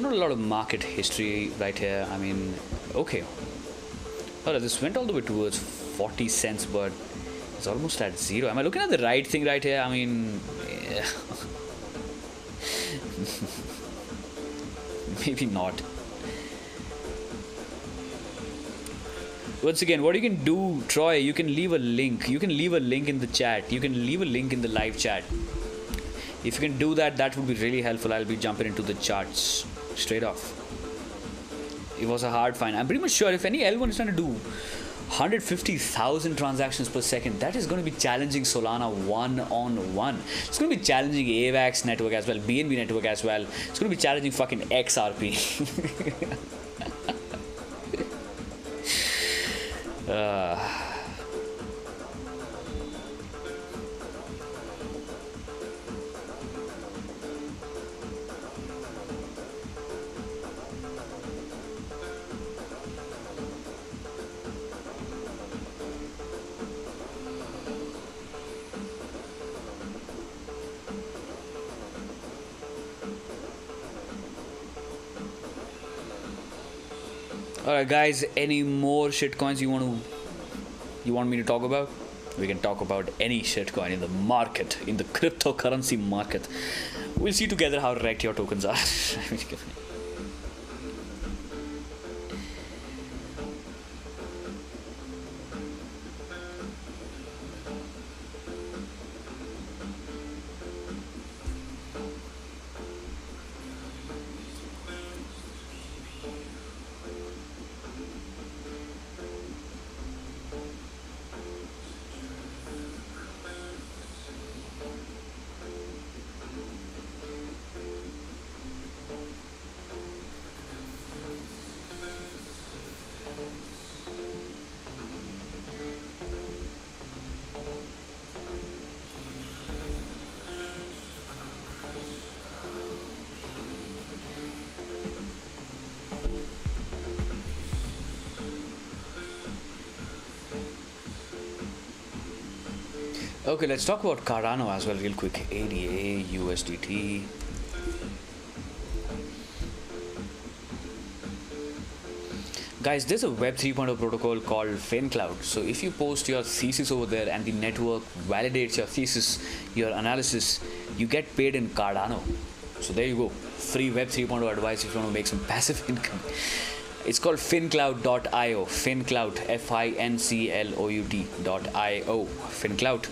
Not a lot of market history right here. I mean, okay. Alright, this went all the way towards 40 cents, but it's almost at zero. Am I looking at the right thing right here? I mean, yeah. Maybe not. Once again, what you can do, Troy, you can leave a link. You can leave a link in the chat. You can leave a link in the live chat. If you can do that, that would be really helpful. I'll be jumping into the charts straight off. It was a hard find. I'm pretty much sure if any L1 is trying to do 150,000 transactions per second, that is going to be challenging Solana one-on-one. It's going to be challenging AVAX network as well, BNB network as well. It's going to be challenging fucking XRP. Alright guys, any more shitcoins you want me to talk about? We can talk about any shitcoin in the market, in the cryptocurrency market. We'll see together how wrecked your tokens are. Okay, let's talk about Cardano as well real quick. ADA, USDT. Guys, there's a Web 3.0 protocol called FinCloud. So if you post your thesis over there and the network validates your thesis, your analysis, you get paid in Cardano. So there you go. Free Web 3.0 advice if you want to make some passive income. It's called fincloud.io. Fincloud, fincloud.io. Fincloud.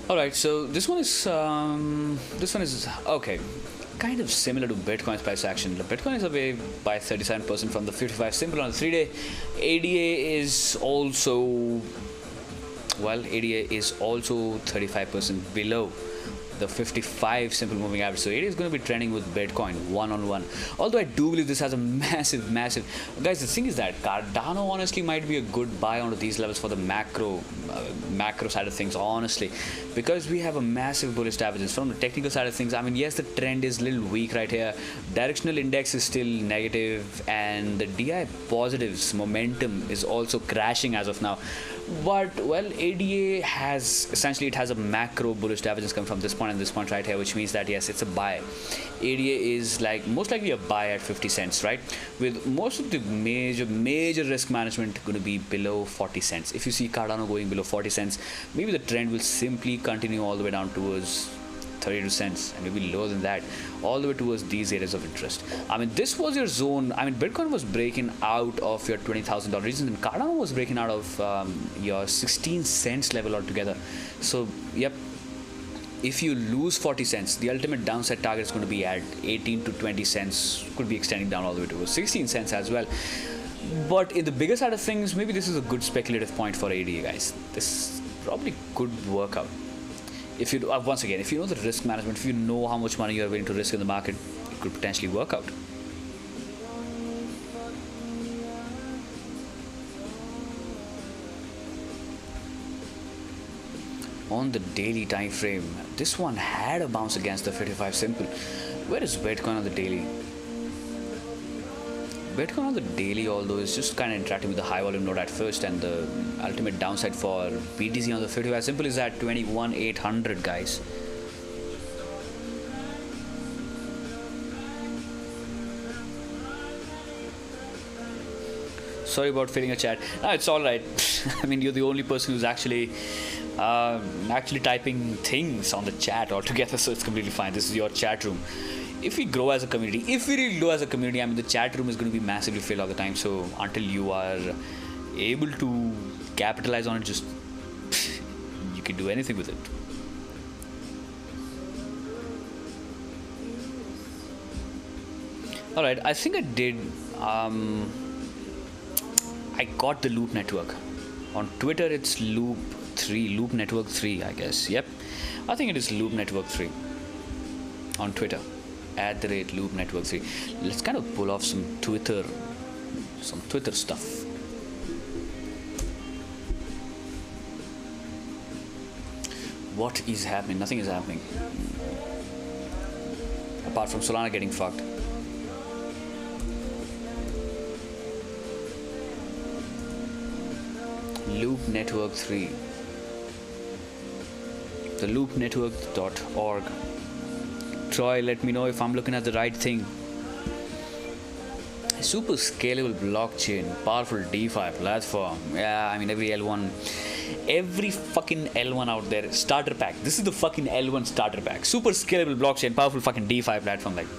All right, so this one is okay, kind of similar to Bitcoin's price action. Bitcoin is away by 37% from the 55 simple on the 3-day. ADA is also, well, ADA is also 35% below the 55 simple moving average. So ADA is going to be trending with Bitcoin one-on-one. Although I do believe this has a massive guys, the thing is that Cardano honestly might be a good buy onto these levels for the macro side of things, honestly, because we have a massive bullish divergence. From the technical side of things, I mean, yes, the trend is a little weak right here. Directional index is still negative, and the DI positives momentum is also crashing as of now. But well, ADA has essentially, it has a macro bullish divergence coming from this point and this point right here, which means that yes, it's a buy. ADA is like most likely a buy at 50 cents, right? With most of the major risk management going to be below 40 cents. If you see Cardano going below 40 cents, maybe the trend will simply continue all the way down towards 32 cents and maybe lower than that, all the way towards these areas of interest. I mean, this was your zone. I mean, Bitcoin was breaking out of your $20,000 region, and Cardano was breaking out of your 16 cents level altogether. So yep, if you lose 40 cents, the ultimate downside target is going to be at 18 to 20 cents, could be extending down all the way to 16 cents as well. But in the bigger side of things, maybe this is a good speculative point for ADA, guys. This probably could work out. If you once again, if you know the risk management, if you know how much money you are willing to risk in the market, it could potentially work out. On the daily time frame, this one had a bounce against the 55 simple. Where is Bitcoin on the daily? Bitcoin on the daily, although, is just kind of interacting with the high volume node at first, and the ultimate downside for BTC on the 55 simple is at 21,800, guys. Sorry about filling a chat. No, it's all right. I mean, you're the only person who's actually typing things on the chat altogether, so it's completely fine. This is your chat room. If we grow as a community, if we really grow as a community, I mean, the chat room is going to be massively filled all the time. So until you are able to capitalize on it, just you can do anything with it. All right, I think I did. I got the Loop network. On Twitter, it's Loop Network 3, I guess. Yep, I think it is Loop Network 3 on Twitter. @Loop Network 3. Let's kind of pull off some Twitter stuff. What is happening? Nothing is happening. Apart from Solana getting fucked. Loop Network 3. The loopnetwork.org. Troy, let me know if I'm looking at the right thing. Super scalable blockchain, powerful DeFi platform. Yeah, I mean, every fucking L1 out there, starter pack. This is the fucking L1 starter pack. Super scalable blockchain, powerful fucking DeFi platform. Like,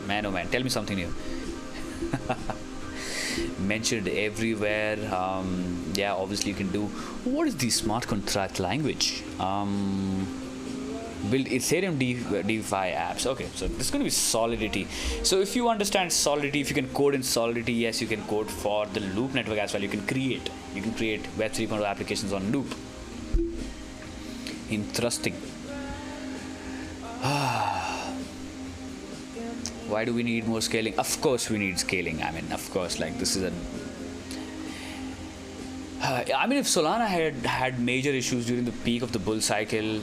man, oh man, tell me something new. Mentioned everywhere. Yeah, obviously you can do. What is the smart contract language? Build Ethereum DeFi apps. Okay, so this is going to be Solidity. So if you understand Solidity, if you can code in Solidity, yes, you can code for the Loop network as well. You can create Web 3.0 applications on Loop. Interesting. Why do we need more scaling? Of course we need scaling. I mean, of course, like this is I mean, if Solana had major issues during the peak of the bull cycle,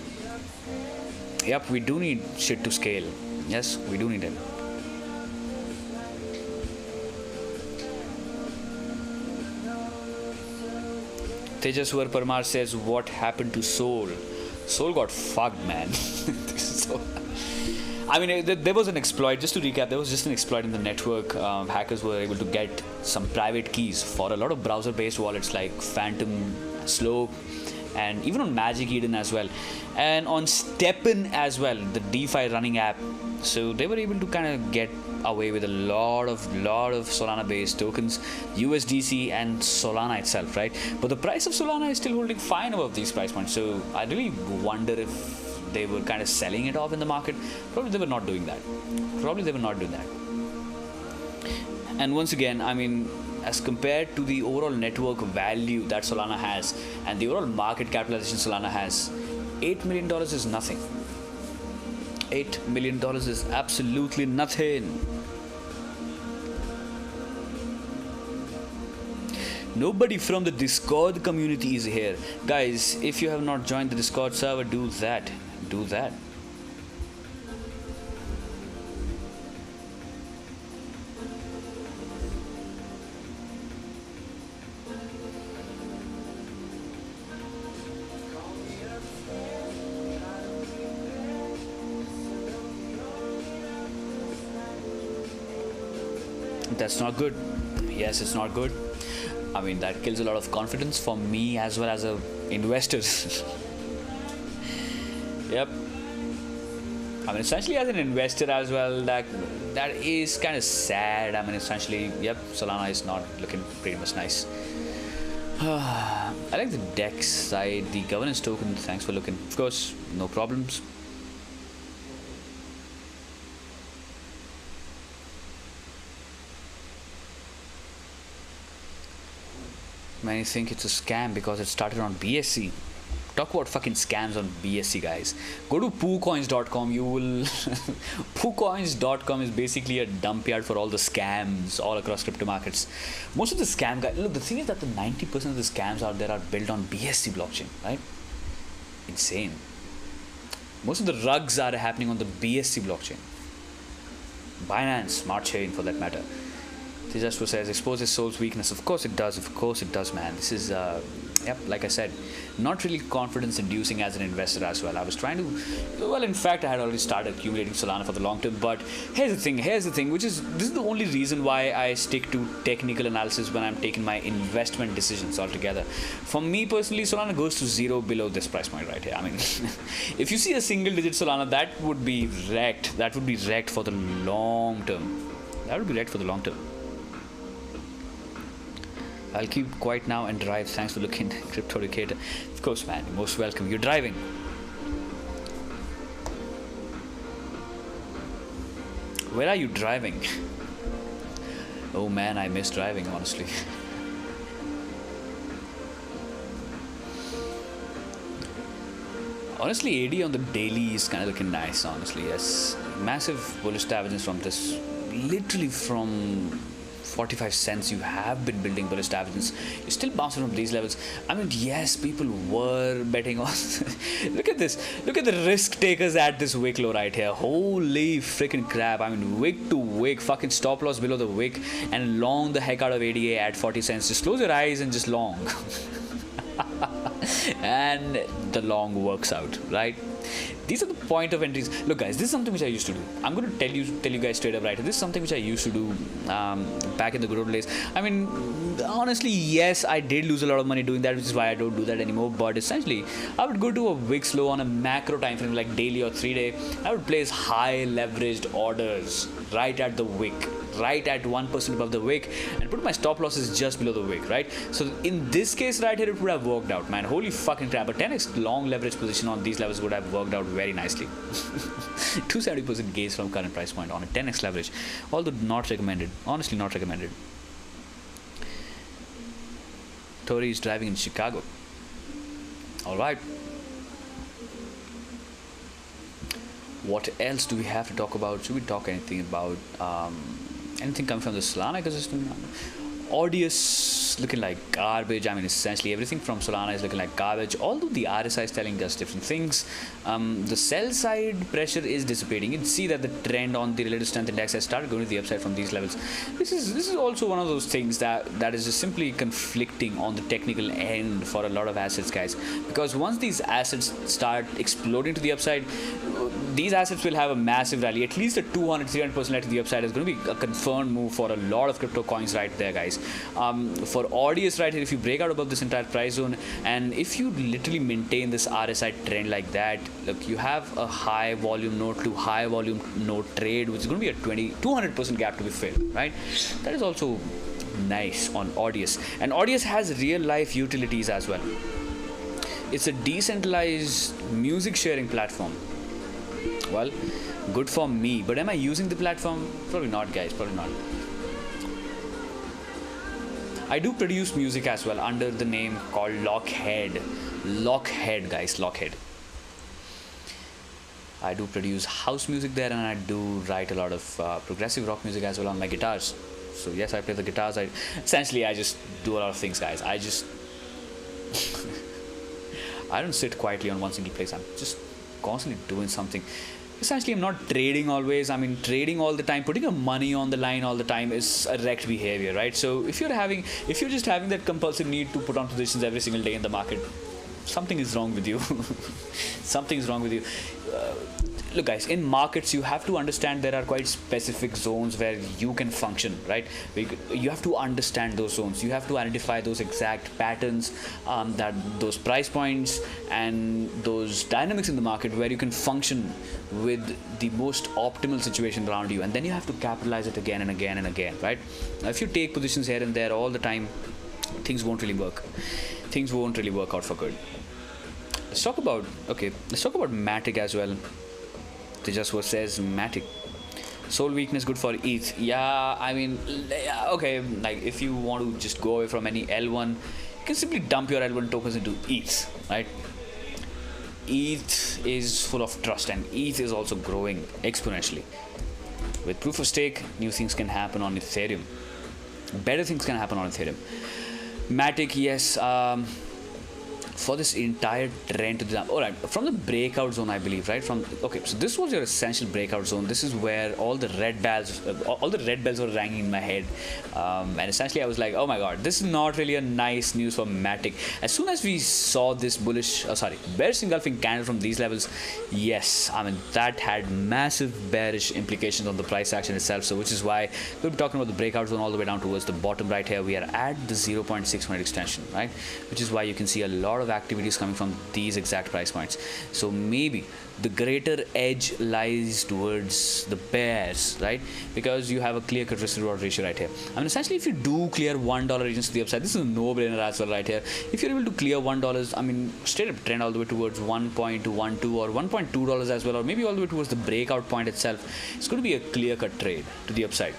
yep, we do need shit to scale. Yes, we do need it. Tejaswar Parmar says, what happened to Sol? Sol got fucked, man. I mean, there was an exploit. Just to recap, there was just an exploit in the network. Hackers were able to get some private keys for a lot of browser-based wallets like Phantom, Slope, and even on Magic Eden as well, and on Steppen as well, the DeFi running app. So they were able to kind of get away with a lot of Solana-based tokens, USDC and Solana itself, right? But the price of Solana is still holding fine above these price points. So I really wonder if they were kind of selling it off in the market. Probably they were not doing that. And once again, I mean, as compared to the overall network value that Solana has and the overall market capitalization Solana has, $8 million is nothing. $8 million is absolutely nothing. Nobody from the Discord community is here. Guys, if you have not joined the Discord server, do that. That's not good. Yes, it's not good. I mean, that kills a lot of confidence for me as well as investors. Yep. I mean, essentially as an investor as well, that is kind of sad. I mean, essentially, yep, Solana is not looking pretty much nice. I like the DEX side, the governance token. Thanks for looking. Of course, no problems. Many think it's a scam because it started on BSC. Talk about fucking scams on BSC, guys. Go to poocoins.com. You will poocoins.com is basically a dump yard for all the scams all across crypto markets. Most of the scam guys, look, the thing is that the 90% of the scams out there are built on BSC blockchain, right? Insane. Most of the rugs are happening on the BSC blockchain. Binance, Smart Chain for that matter. Tejas says, exposes Sol's weakness. Of course it does, man. This is, yep, like I said, not really confidence inducing as an investor as well. I was trying to, well, in fact, I had already started accumulating Solana for the long term. But here's the thing, this is the only reason why I stick to technical analysis when I'm taking my investment decisions altogether. For me personally, Solana goes to zero below this price point right here. I mean, if you see a single digit Solana, that would be wrecked. That would be wrecked for the long term. I'll keep quiet now and drive. Thanks for looking, Crypto Educator. Of course, man, you're most welcome. You're driving. Where are you driving? Oh man, I miss driving, honestly. Honestly, AD on the daily is kind of looking nice, honestly. Yes, massive bullish divergence from this. Literally from 45 cents you have been building bullish divergence. You're still bouncing from these levels. I mean, yes, people were betting on look at this, look at the risk takers at this wick low right here. Holy freaking crap. I mean, wick to wick, fucking stop loss below the wick and long the heck out of ADA at 40 cents. Just close your eyes and just long. And the long works out, right? These are the point of entries. Look, guys, this is something which I used to do. I'm going to tell you guys straight up right here. This is something which I used to do back in the good old days. I mean, honestly, yes, I did lose a lot of money doing that, which is why I don't do that anymore. But essentially, I would go to a wick slow on a macro time frame like daily or 3-day. I would place high leveraged orders right at the wick, right at 1% above the wick, and put my stop losses just below the wick, right? So in this case right here, it would have worked out, man. Holy fucking crap. A 10x long leverage position on these levels would have worked out very nicely. 270% gains from current price point on a 10x leverage, although not recommended. Honestly, not recommended. Tori is driving in Chicago. All right. What else do we have to talk about? Should we talk anything about anything coming from the Solana ecosystem? Audius looking like garbage. I mean, essentially everything from Solana is looking like garbage, although the RSI is telling us different things. The sell side pressure is dissipating. You can see that the trend on the relative strength index has started going to the upside from these levels. This is also one of those things that is just simply conflicting on the technical end for a lot of assets, guys, because once these assets start exploding to the upside, these assets will have a massive rally. At least a 200-300% to the upside is going to be a confirmed move for a lot of crypto coins right there, guys. For audience right here, if you break out above this entire price zone, and if you literally maintain this RSI trend like that, look, you have a high volume node to high volume node trade, which is going to be a 200% gap to be filled, right? That is also nice on Audius, and Audius has real life utilities as well. It's a decentralized music sharing platform. Well, good for me, but am I using the platform? Probably not, guys, probably not. I do produce music as well under the name called Lockhead, guys, Lockhead. I do produce house music there, and I do write a lot of progressive rock music as well on my guitars. So yes, I play the guitars. Essentially I just do a lot of things, guys. I don't sit quietly on one single place. I'm just constantly doing something. Essentially, I'm not trading always. I mean, trading all the time, putting your money on the line all the time is a wrecked behavior, right? So if you're just having that compulsive need to put on positions every single day in the market, something is wrong with you. Something is wrong with you. Look, guys, in markets, you have to understand there are quite specific zones where you can function, right? You have to understand those zones. You have to identify those exact patterns, those price points, and those dynamics in the market where you can function with the most optimal situation around you. And then you have to capitalize it again and again and again, right? Now, if you take positions here and there all the time, things won't really work. Things won't really work out for good. Let's talk about Matic as well. Tejaswa says Matic. Soul weakness good for ETH. Yeah, I mean, okay, like if you want to just go away from any L1, you can simply dump your L1 tokens into ETH, right? ETH is full of trust, and ETH is also growing exponentially. With proof of stake, new things can happen on Ethereum. Better things can happen on Ethereum. Matic, yes. For this entire trend to the alright, from the breakout zone, I believe, right? So this was your essential breakout zone. This is where all the red bells were ringing in my head, and essentially I was like, oh my god, this is not really a nice news for Matic. As soon as we saw this bearish engulfing candle from these levels, yes, I mean that had massive bearish implications on the price action itself. So which is why we'll be talking about the breakout zone all the way down towards the bottom right here. We are at the 0.6 minute extension, right? Which is why you can see a lot of activities coming from these exact price points. So maybe the greater edge lies towards the bears, right? Because you have a clear-cut risk-reward ratio right here. I mean, essentially, if you do clear $1 regions to the upside, this is a no-brainer as well right here. If you're able to clear $1, I mean, straight up trend all the way towards 1.12 or $1.2 as well, or maybe all the way towards the breakout point itself, it's going to be a clear-cut trade to the upside.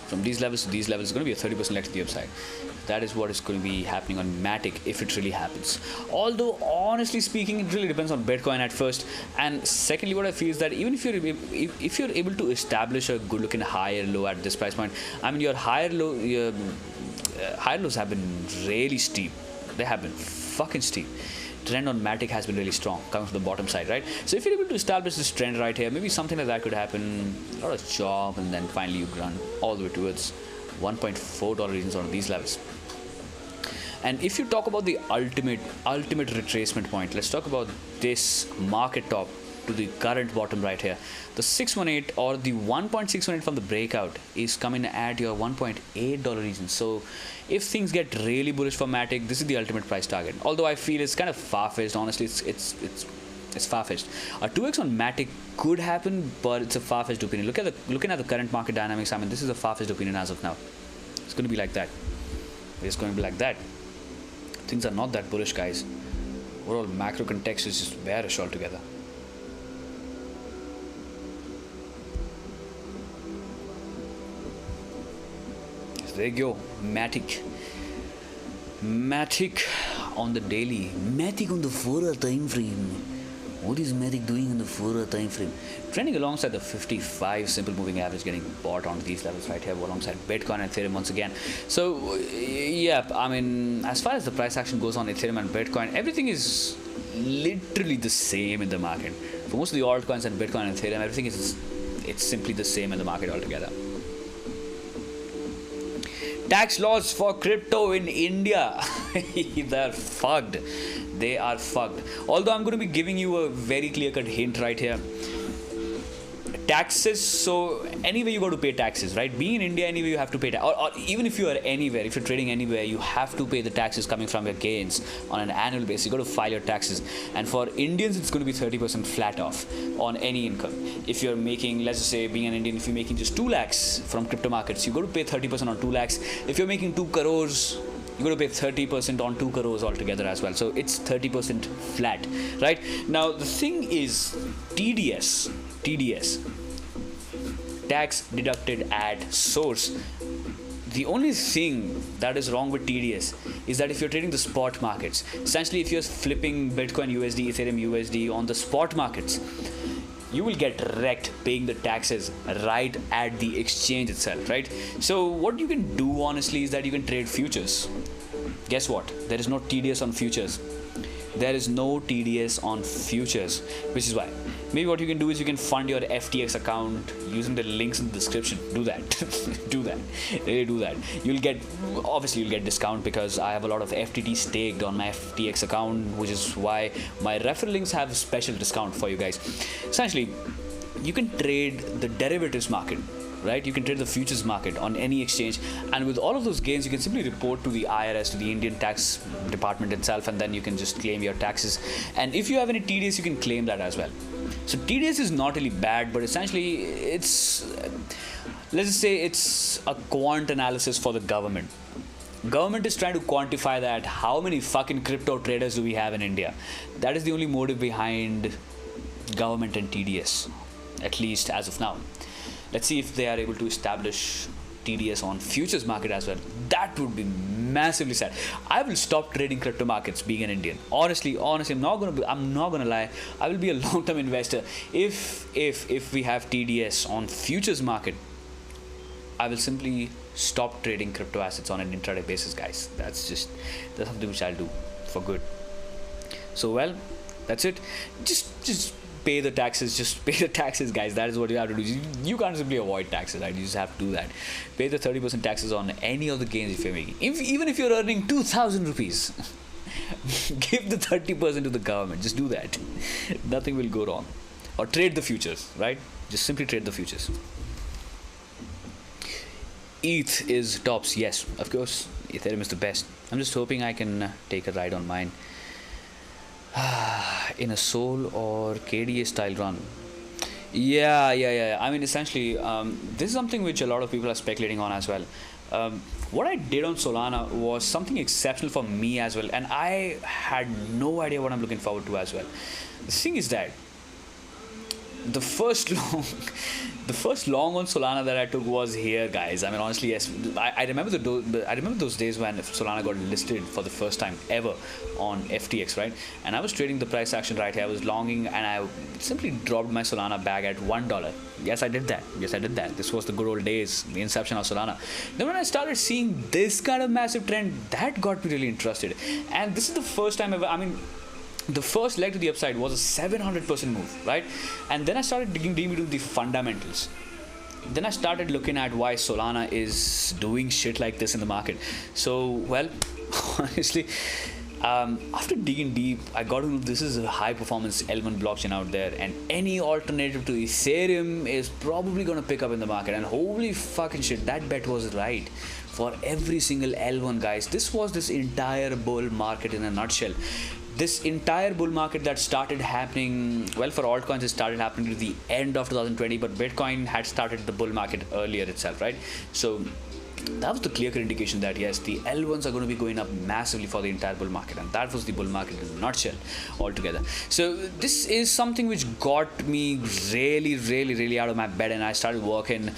From these levels to these levels, it's going to be a 30% leg to the upside. That is what is going to be happening on Matic if it really happens. Although, honestly speaking, it really depends on Bitcoin at first. And secondly, what I feel is that even if you're able to establish a good-looking higher low at this price point, I mean, your higher lows have been really steep. They have been fucking steep. Trend on Matic has been really strong, coming from the bottom side, right? So if you're able to establish this trend right here, maybe something like that could happen. A lot of chop, and then finally you run all the way towards $1.4 regions on these levels. And if you talk about the ultimate retracement point, let's talk about this market top to the current bottom right here. The 618 or the 1.618 from the breakout is coming at your $1.8 region. So if things get really bullish for Matic, this is the ultimate price target. Although I feel it's kind of far-fetched. Honestly, it's far-fetched. A 2x on Matic could happen, but it's a far-fetched opinion. Looking at the current market dynamics, I mean, this is a far-fetched opinion as of now. It's going to be like that. It's going to be like that. Things are not that bullish, guys. Overall macro context is just bearish altogether. So there you go. Matic on the daily. Matic on the 4-hour time frame. What is Matic doing in the 4-hour time frame? Trending alongside the 55 simple moving average, getting bought onto these levels right here, alongside Bitcoin and Ethereum once again. So yeah, I mean, as far as the price action goes on Ethereum and Bitcoin, everything is literally the same in the market. For most of the altcoins and Bitcoin and Ethereum, it's simply the same in the market altogether. tax laws for crypto in India. They're fucked. They are fucked. Although I'm going to be giving you a very clear-cut hint right here. Taxes, so anyway you got to pay taxes, right? Being in India, anyway you have to pay or even if you are anywhere, if you're trading anywhere, you have to pay the taxes coming from your gains on an annual basis. You got to file your taxes, and for Indians it's going to be 30% flat off on any income. If you're making, let's just say, being an Indian, if you're making just 2 lakhs from crypto markets, you got to pay 30% on 2 lakhs. If you're making 2 crores, you got to pay 30% on 2 crores altogether as well. So it's 30% flat, right? Now the thing is, TDS, tax deducted at source. The only thing that is wrong with TDS is that if you're trading the spot markets, essentially if you're flipping Bitcoin USD, Ethereum USD on the spot markets, you will get wrecked paying the taxes right at the exchange itself, right? So what you can do honestly is that you can trade futures. Guess what? There is no TDS on futures. There is no TDS on futures, which is why maybe what you can do is you can fund your FTX account using the links in the description. Do that. Do that. Really do that. You'll get discount because I have a lot of FTT staked on my FTX account, which is why my referral links have a special discount for you guys. Essentially, you can trade the derivatives market, right? You can trade the futures market on any exchange, and with all of those gains you can simply report to the IRS, to the Indian tax department itself, and then you can just claim your taxes. And if you have any TDS, you can claim that as well. So TDS is not really bad, but essentially it's, let's just say it's a quant analysis for the government. Government is trying to quantify that how many fucking crypto traders do we have in India. That is the only motive behind government and TDS, at least as of now. Let's see if they are able to establish TDS on futures market as well. That would be massively sad. I will stop trading crypto markets being an Indian. Honestly, I'm not gonna lie. I will be a long-term investor if we have TDS on futures market. I will simply stop trading crypto assets on an intraday basis, guys. That's something which I'll do for good. So well, that's it. Just pay the taxes. Just pay the taxes, guys. That is what you have to do. You can't simply avoid taxes, right? You just have to do that. Pay the 30% taxes on any of the gains if you're making. Even if you're earning 2,000 rupees, give the 30% to the government. Just do that. Nothing will go wrong. Or trade the futures, right? Just simply trade the futures. ETH is tops. Yes, of course. Ethereum is the best. I'm just hoping I can take a ride on mine in a Sol or KDA style run. Yeah. I mean, essentially, this is something which a lot of people are speculating on as well. What I did on Solana was something exceptional for me as well, and I had no idea what I'm looking forward to as well. The thing is that the first long on Solana that I took was here, guys. I mean, honestly, yes. I remember those days when Solana got listed for the first time ever on FTX, right? And I was trading the price action right here. I was longing, and I simply dropped my Solana bag at $1. Yes, I did that. This was the good old days, the inception of Solana. Then when I started seeing this kind of massive trend, that got me really interested. And this is the first time ever. I mean, the first leg to the upside was a 700% move, right? And then I started digging deep into the fundamentals. Then I started looking at why Solana is doing shit like this in the market. So, well, honestly, after digging deep, I got to know this is a high performance L1 blockchain out there, and any alternative to Ethereum is probably going to pick up in the market. And holy fucking shit, that bet was right for every single L1, guys. This was this entire bull market in a nutshell. This entire bull market that started happening, well, for altcoins, it started happening at the end of 2020, but Bitcoin had started the bull market earlier itself, right? So that was the clear-cut indication that yes, the L1s are going to be going up massively for the entire bull market, and that was the bull market in a nutshell altogether. So this is something which got me really out of my bed, and I started working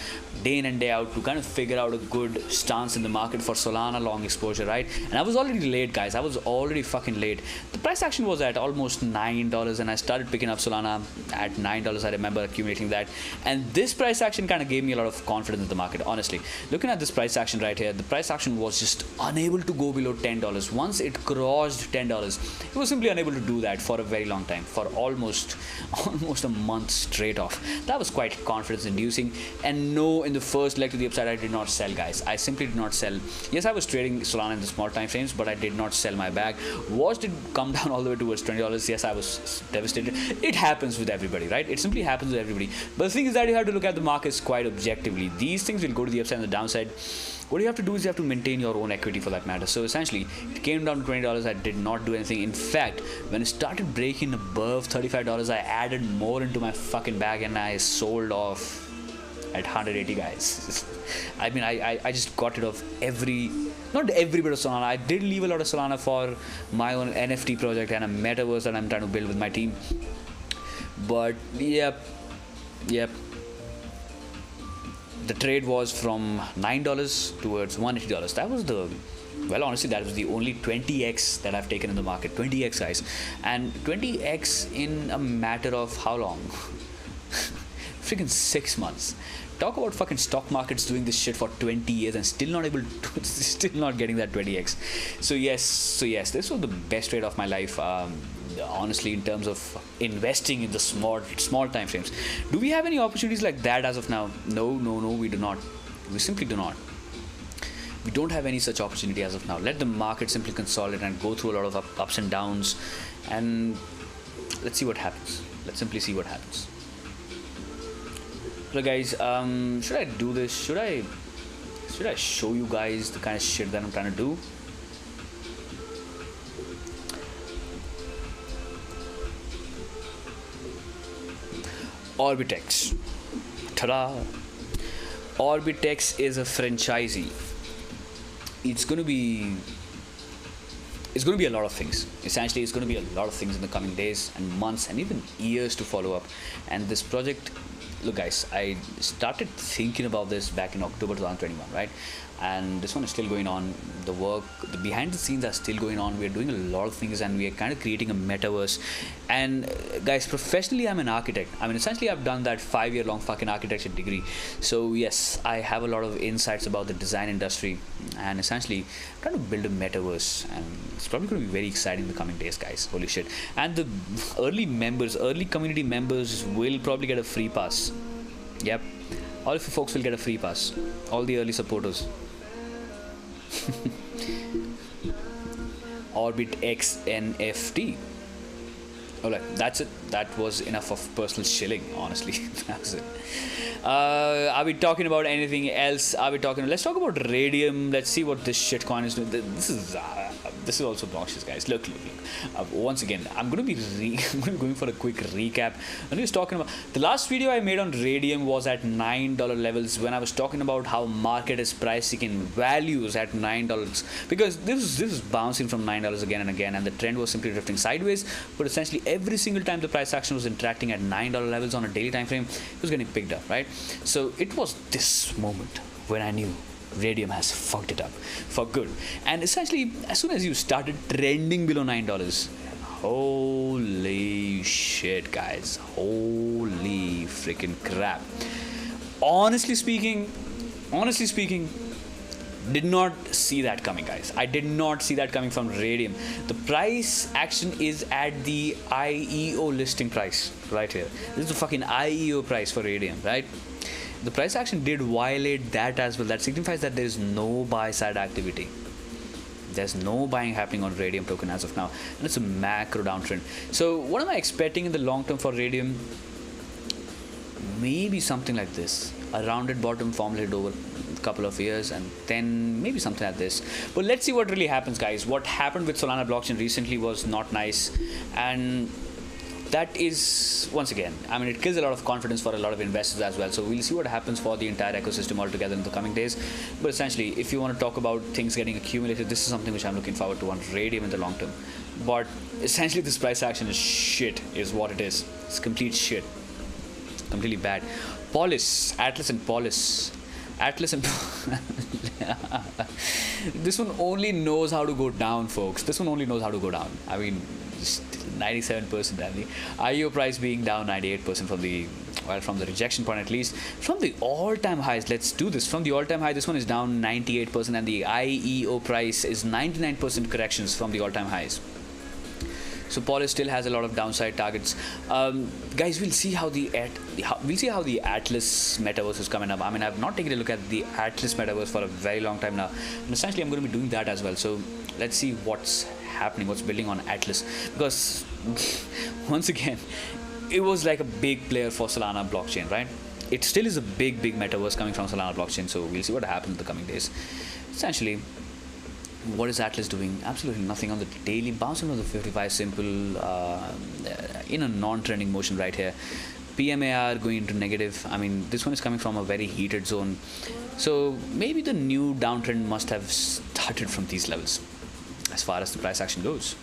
day in and day out to kind of figure out a good stance in the market for Solana long exposure, right? And I was already late, guys. I was already fucking late. The price action was at almost $9, and I started picking up Solana at $9. I remember accumulating that, and this price action kind of gave me a lot of confidence in the market, honestly. Looking at this price action right here. The price action was just unable to go below $10. Once it crossed $10, it was simply unable to do that for a very long time, for almost a month straight off. That was quite confidence inducing. And no, in the first leg to the upside, I did not sell, guys. I simply did not sell. Yes, I was trading Solana in the small time frames, but I did not sell my bag. Watched it come down all the way towards $20. Yes, I was devastated. It happens with everybody, right? It simply happens with everybody. But the thing is that you have to look at the markets quite objectively. These things will go to the upside and the downside. What you have to do is you have to maintain your own equity for that matter. So essentially, it came down to $20. I did not do anything. In fact, when it started breaking above $35, I added more into my fucking bag and I sold off at 180, guys. I mean, I just got rid of not every bit of Solana. I did leave a lot of Solana for my own NFT project and a metaverse that I'm trying to build with my team. But yep. The trade was from $9 towards $180. That was honestly, that was the only 20x that I've taken in the market. 20x, guys. And 20x in a matter of how long? Freaking 6 months. Talk about fucking stock markets doing this shit for 20 years and still not getting that 20x. So yes, this was the best trade of my life. Honestly, in terms of investing in the small time frames. Do we have any opportunities like that as of now? No, we do not. We simply do not. We don't have any such opportunity as of now. Let the market simply consolidate and go through a lot of ups and downs, and let's see what happens. Let's simply see what happens. So guys, should I do this? Should I show you guys the kind of shit that I'm trying to do? Orbitex. Ta-da! Orbitex is a franchisee. It's going to be a lot of things. Essentially, it's going to be a lot of things in the coming days and months and even years to follow up. And this project, look guys, I started thinking about this back in October 2021, right? And this one is still going on. The work, the behind the scenes are still going on. We're doing a lot of things and we are kind of creating a metaverse. And guys, professionally, I'm an architect. I mean, essentially, I've done that 5-year-long fucking architecture degree. So yes, I have a lot of insights about the design industry. And essentially, I'm trying to build a metaverse. And it's probably going to be very exciting in the coming days, guys. Holy shit. And the early community members will probably get a free pass. Yep. All of you folks will get a free pass. All the early supporters. Orbitex NFT. Alright, that's it. That was enough of personal shilling, honestly. That's it. Are we talking about anything else? Let's talk about Radium. Let's see what this shit coin is doing. This is also obnoxious, guys. Look. Once again, I'm going to be going for a quick recap. I'm just talking about the last video I made on Radium was at $9 levels when I was talking about how market is pricing in values at $9 because this is bouncing from $9 again and again, and the trend was simply drifting sideways. But essentially, every single time the price action was interacting at $9 levels on a daily time frame, it was getting picked up, right? So it was this moment when I knew Radium has fucked it up for good. And essentially, as soon as you started trending below $9, holy shit, guys, holy freaking crap. Honestly speaking, did not see that coming, guys. I did not see that coming from Radium. The price action is at the IEO listing price right here. This is the fucking IEO price for Radium, right? The price action did violate that as well. That signifies that there is no buy side activity. There's no buying happening on Radium token as of now, and it's a macro downtrend. So what am I expecting in the long term for Radium? Maybe something like this, a rounded bottom formulated over a couple of years, and then maybe something like this. But let's see what really happens, guys. What happened with Solana blockchain recently was not nice, and that is, once again, I mean, it kills a lot of confidence for a lot of investors as well. So we'll see what happens for the entire ecosystem altogether in the coming days. But essentially, if you want to talk about things getting accumulated, this is something which I'm looking forward to on Radium in the long term. But essentially, this price action is shit, is what it is. It's complete shit. Completely bad. Atlas and Polis. This one only knows how to go down, folks. This one only knows how to go down. I mean, just 97%, and the IEO price being down 98% from the well, from the rejection point at least. From the all-time highs, let's do this. From the all-time high, this one is down 98%, and the IEO price is 99% corrections from the all-time highs. So Polis still has a lot of downside targets. Guys, we'll see how the Atlas metaverse is coming up. I mean, I've not taken a look at the Atlas metaverse for a very long time now, and essentially I'm going to be doing that as well. So let's see what's happening, what's building on Atlas, because once again, it was like a big player for Solana blockchain, right? It still is a big metaverse coming from Solana blockchain. So we'll see what happens in the coming days. Essentially, what is Atlas doing? Absolutely nothing on the daily, bouncing on the 55 simple in a non-trending motion right here. PMAR going into negative. I mean, this one is coming from a very heated zone, so maybe the new downtrend must have started from these levels as far as the price action goes.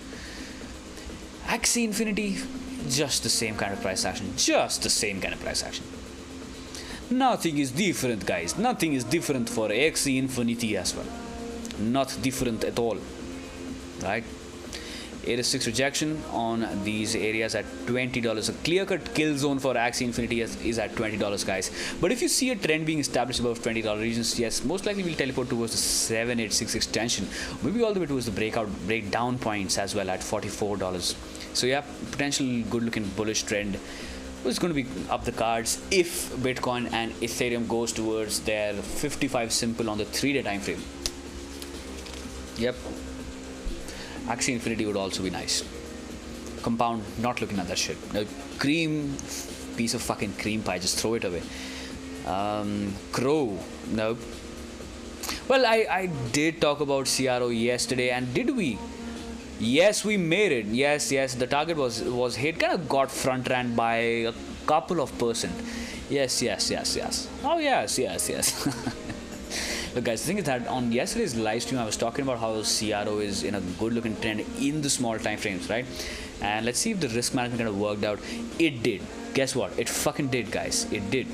Axie Infinity, just the same kind of price action, Nothing is different, guys. Nothing is different for Axie Infinity as well. Not different at all, right? 86 rejection on these areas at $20. A clear-cut kill zone for Axie Infinity is at $20, guys. But if you see a trend being established above $20 regions, yes, most likely we'll teleport towards the 786 extension, maybe all the way towards the breakdown points as well at $44. So yeah, potential good-looking bullish trend is going to be up the cards if Bitcoin and Ethereum goes towards their 55 simple on the 3-day time frame. Yep, Axie Infinity would also be nice. Compound, not looking at that shit. No, cream, piece of fucking cream pie, just throw it away. Crow, no. Well, I did talk about CRO yesterday, and did we? Yes, we made it. Yes, the target was hit. Kind of got front ran by a couple of %. Yes. Oh yes. Look, guys, the thing is that on yesterday's live stream, I was talking about how CRO is in a good-looking trend in the small time frames, right? And let's see if the risk management kind of worked out. It did. Guess what? It fucking did, guys. It did.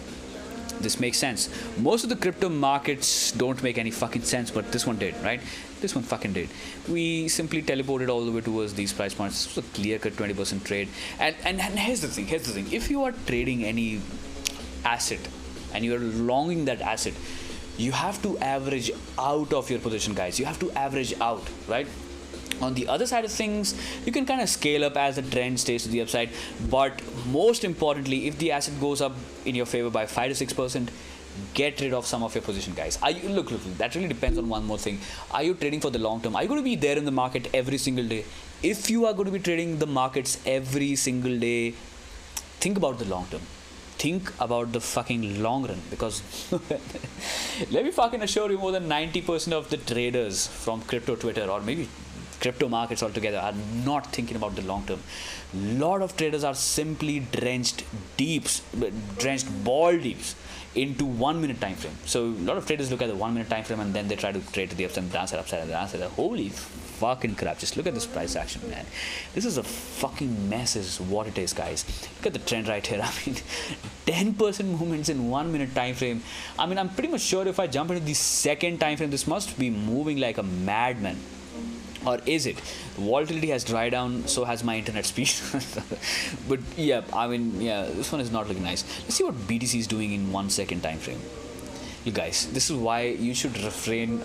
This makes sense. Most of the crypto markets don't make any fucking sense, but this one did, right? This one fucking did. We simply teleported all the way towards these price points. This was a clear-cut 20% trade. And here's the thing. If you are trading any asset and you're longing that asset, you have to average out of your position, guys. You have to average out, right? On the other side of things, you can kind of scale up as the trend stays to the upside. But most importantly, if the asset goes up in your favor by 5 to 6%, get rid of some of your position, guys. Look, that really depends on one more thing. Are you trading for the long term? Are you going to be there in the market every single day? If you are going to be trading the markets every single day, think about the long term. Think about the fucking long run, because let me fucking assure you, more than 90% of the traders from crypto Twitter or maybe crypto markets altogether are not thinking about the long term. Lot of traders are simply drenched ball deeps into 1 minute time frame. So a lot of traders look at the 1 minute time frame and then they try to trade to the upside and downside, upside and downside. Holy fucking crap, just look at this price action, man. This is a fucking mess is what it is, guys. Look at the trend right here. I mean, 10% movements in 1 minute time frame. I mean, I'm pretty much sure if I jump into the second time frame, this must be moving like a madman. Or is it? Volatility has dried down, so has my internet speed. But yeah, I mean, yeah, this one is not looking nice. Let's see what BTC is doing in 1 second time frame. You guys, this is why you should refrain.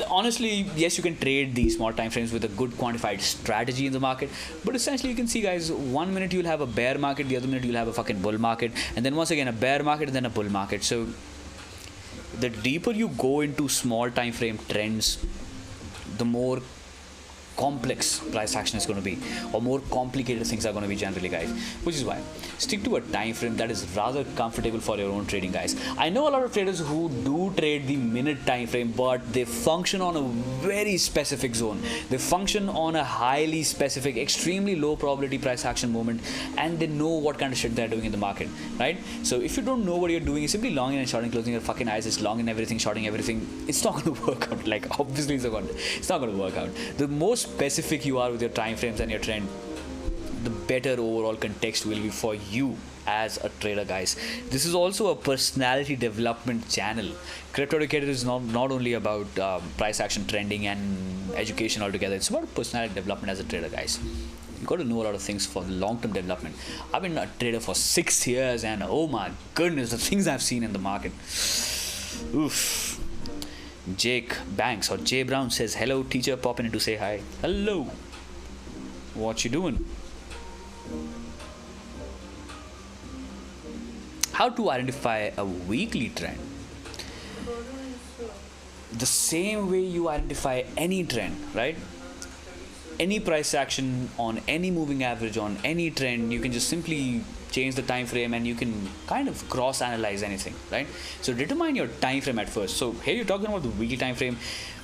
Honestly, yes, you can trade these small time frames with a good quantified strategy in the market, but essentially you can see, guys, 1 minute you'll have a bear market, the other minute you'll have a fucking bull market, and then once again a bear market and then a bull market. So the deeper you go into small time frame trends, the more complex price action is going to be, or more complicated things are going to be generally, guys. Which is why stick to a time frame that is rather comfortable for your own trading, guys. I know a lot of traders who do trade the minute time frame, but they function on a very specific zone. They function on a highly specific, extremely low probability price action movement, and they know what kind of shit they're doing in the market, right? So if you don't know what you're doing, you're simply longing and shorting, closing your fucking eyes, just longing everything, shorting everything. It's not going to work out. Like, obviously it's not going to work out. The more specific you are with your time frames and your trend, the better overall context will be for you as a trader, guys. This is also a personality development channel. Crypto Educator is not only about price action, trending and education altogether. It's about personality development as a trader, guys. You got to know a lot of things for the long-term development. I've been a trader for 6 years, and oh my goodness, the things I've seen in the market. Oof. Jake Banks or Jay Brown says, hello teacher, popping in to say hi. Hello. What you doing? How to identify a weekly trend? The same way you identify any trend, right? Any price action on any moving average on any trend, you can just simply change the time frame and you can kind of cross analyze anything, right? So determine your time frame at first. So here you're talking about the weekly time frame.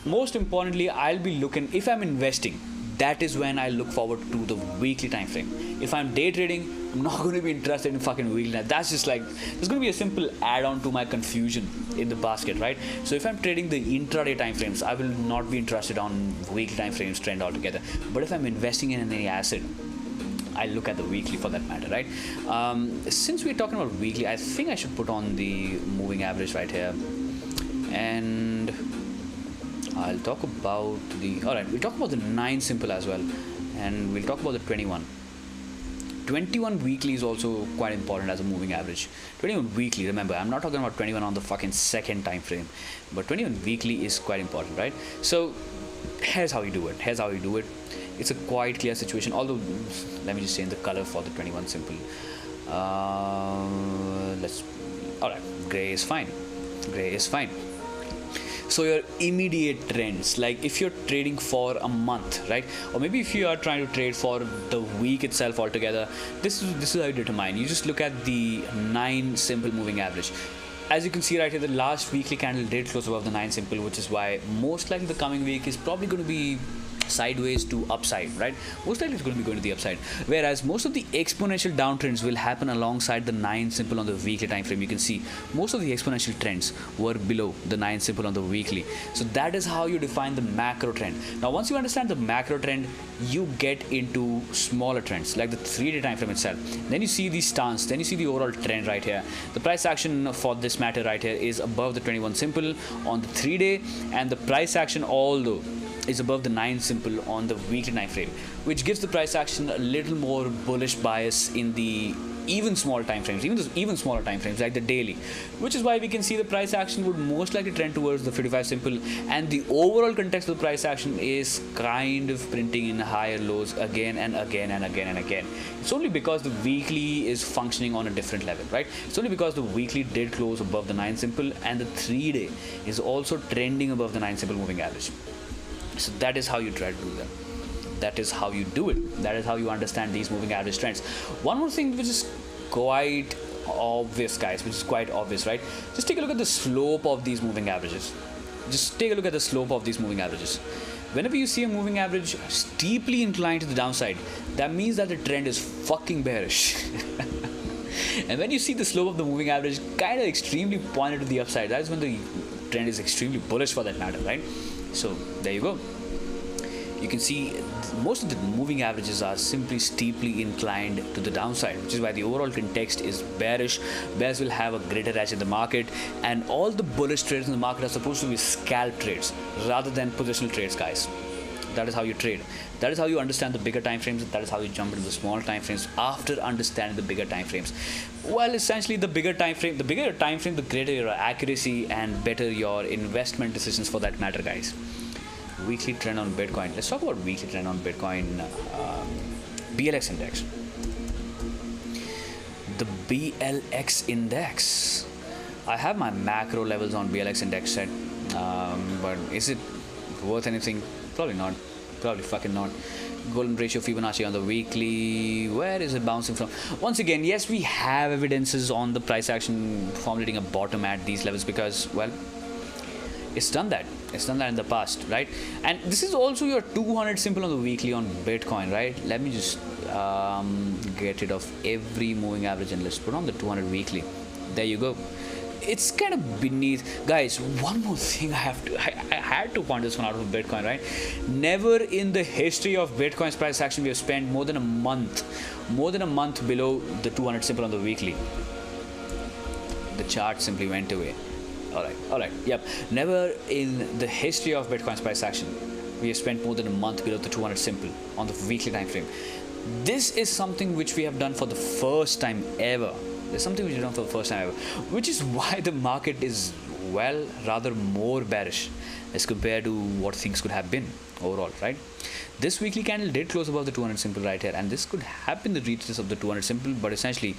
Most importantly, I'll be looking, if I'm investing, that is when I look forward to the weekly time frame. If I'm day trading, I'm not going to be interested in fucking weekly. That's just like, it's going to be a simple add-on to my confusion in the basket, right? So if I'm trading the intraday time frames, I will not be interested on weekly time frames trend altogether. But if I'm investing in any asset, I look at the weekly for that matter, right? Since we're talking about weekly, I think I should put on the moving average right here, and I'll talk about the, alright, we'll talk about the 9 simple as well, and we'll talk about the 21 weekly is also quite important as a moving average. 21 weekly, remember, I'm not talking about 21 on the fucking second time frame, but 21 weekly is quite important, right? So here's how you do it. It's a quite clear situation, although let me just change the color for the 21 simple. Alright, gray is fine. So your immediate trends, like if you're trading for a month, right? Or maybe if you are trying to trade for the week itself altogether, this is how you determine. You just look at the 9 simple moving average. As you can see right here, the last weekly candle did close above the 9 simple, which is why most likely the coming week is probably going to be sideways to upside, right? Most likely it's going to be going to the upside, whereas most of the exponential downtrends will happen alongside the 9 simple on the weekly time frame. You can see most of the exponential trends were below the 9 simple on the weekly. So that is how you define the macro trend. Now once you understand the macro trend, you get into smaller trends like the 3-day time frame itself. Then you see the stance, then you see the overall trend right here. The price action for this matter right here is above the 21 simple on the 3-day, and the price action, although, is above the 9 simple on the weekly time frame, which gives the price action a little more bullish bias in the even smaller time frames, even smaller time frames like the daily, which is why we can see the price action would most likely trend towards the 55 simple, and the overall context of the price action is kind of printing in higher lows again and again and again and again. It's only because the weekly is functioning on a different level, right? It's only because the weekly did close above the 9 simple, and the 3-day is also trending above the 9 simple moving average. So that is how you try to do that. That is how you do it. That is how you understand these moving average trends. One more thing which is quite obvious, guys, right? Just take a look at the slope of these moving averages. Whenever you see a moving average steeply inclined to the downside, that means that the trend is fucking bearish. And when you see the slope of the moving average kind of extremely pointed to the upside, that is when the trend is extremely bullish for that matter, right? So there you go. You can see most of the moving averages are simply steeply inclined to the downside, which is why the overall context is bearish. Bears will have a greater edge in the market, and all the bullish trades in the market are supposed to be scalp trades rather than positional trades, guys. That is how you trade. That is how you understand the bigger time frames. That is how you jump into the small time frames after understanding the bigger time frames. Well, essentially, the bigger time frame, the greater your accuracy and better your investment decisions for that matter, guys. Weekly trend on Bitcoin. Let's talk about weekly trend on Bitcoin. BLX index. The BLX index. I have my macro levels on BLX index set, but is it worth anything? Probably not. Probably fucking not. Golden ratio Fibonacci on the weekly. Where is it bouncing from? Once again, yes, we have evidences on the price action formulating a bottom at these levels because, well, it's done that. It's done that in the past, right? And this is also your 200 simple on the weekly on Bitcoin, right? Let me just get rid of every moving average and let's put on the 200 weekly. There you go. It's kind of beneath, guys. One more thing I had to point this one out of Bitcoin, right? Never in the history of Bitcoin's price action we have spent more than a month below the 200 simple on the weekly. The chart simply went away. All right, yep. Never in the history of Bitcoin's price action we have spent more than a month below the 200 simple on the weekly time frame. This is something which we have done for the first time ever. There's something which we've done for the first time ever, which is why the market is, well, rather more bearish as compared to what things could have been overall, right? This weekly candle did close above the 200 simple right here, and this could have been the retest of the 200 simple, but essentially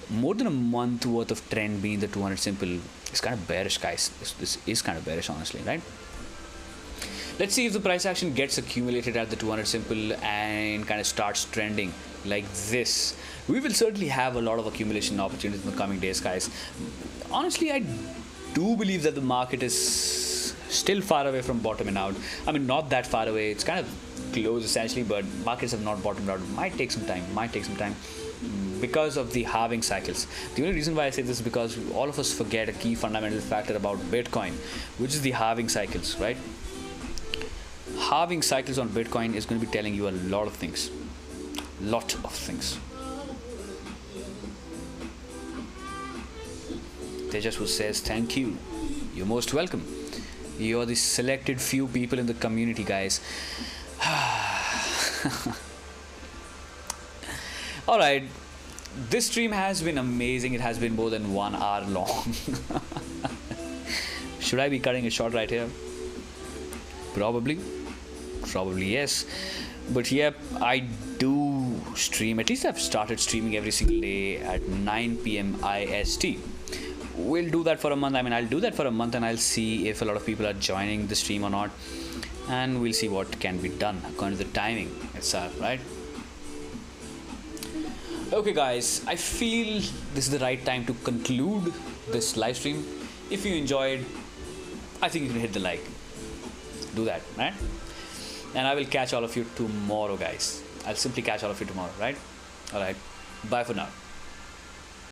more than a month worth of trend being the 200 simple is kind of bearish, guys. This is kind of bearish, honestly, right? Let's see if the price action gets accumulated at the 200 simple and kind of starts trending like this. We will certainly have a lot of accumulation opportunities in the coming days, guys. Honestly, I do believe that the market is still far away from bottoming out. I mean, not that far away. It's kind of close essentially, but markets have not bottomed out. It might take some time because of the halving cycles. The only reason why I say this is because all of us forget a key fundamental factor about Bitcoin, which is the halving cycles, right? Halving cycles on Bitcoin is going to be telling you a lot of things. Tejas who says thank you. You're most welcome. You're the selected few people in the community, guys. Alright, this stream has been amazing. It has been more than 1 hour long. Should I be cutting it short right here? Probably yes, but yep, I do stream. At least I've started streaming every single day at 9 p.m. IST. We'll do that for a month. I mean, I'll do that for a month and I'll see if a lot of people are joining the stream or not, and we'll see what can be done according to the timing itself, right? Okay guys, I feel this is the right time to conclude this live stream. If you enjoyed, I think you can hit the like. Do that, right? And I will catch all of you tomorrow, guys. I'll simply catch all of you tomorrow, right? Alright, bye for now.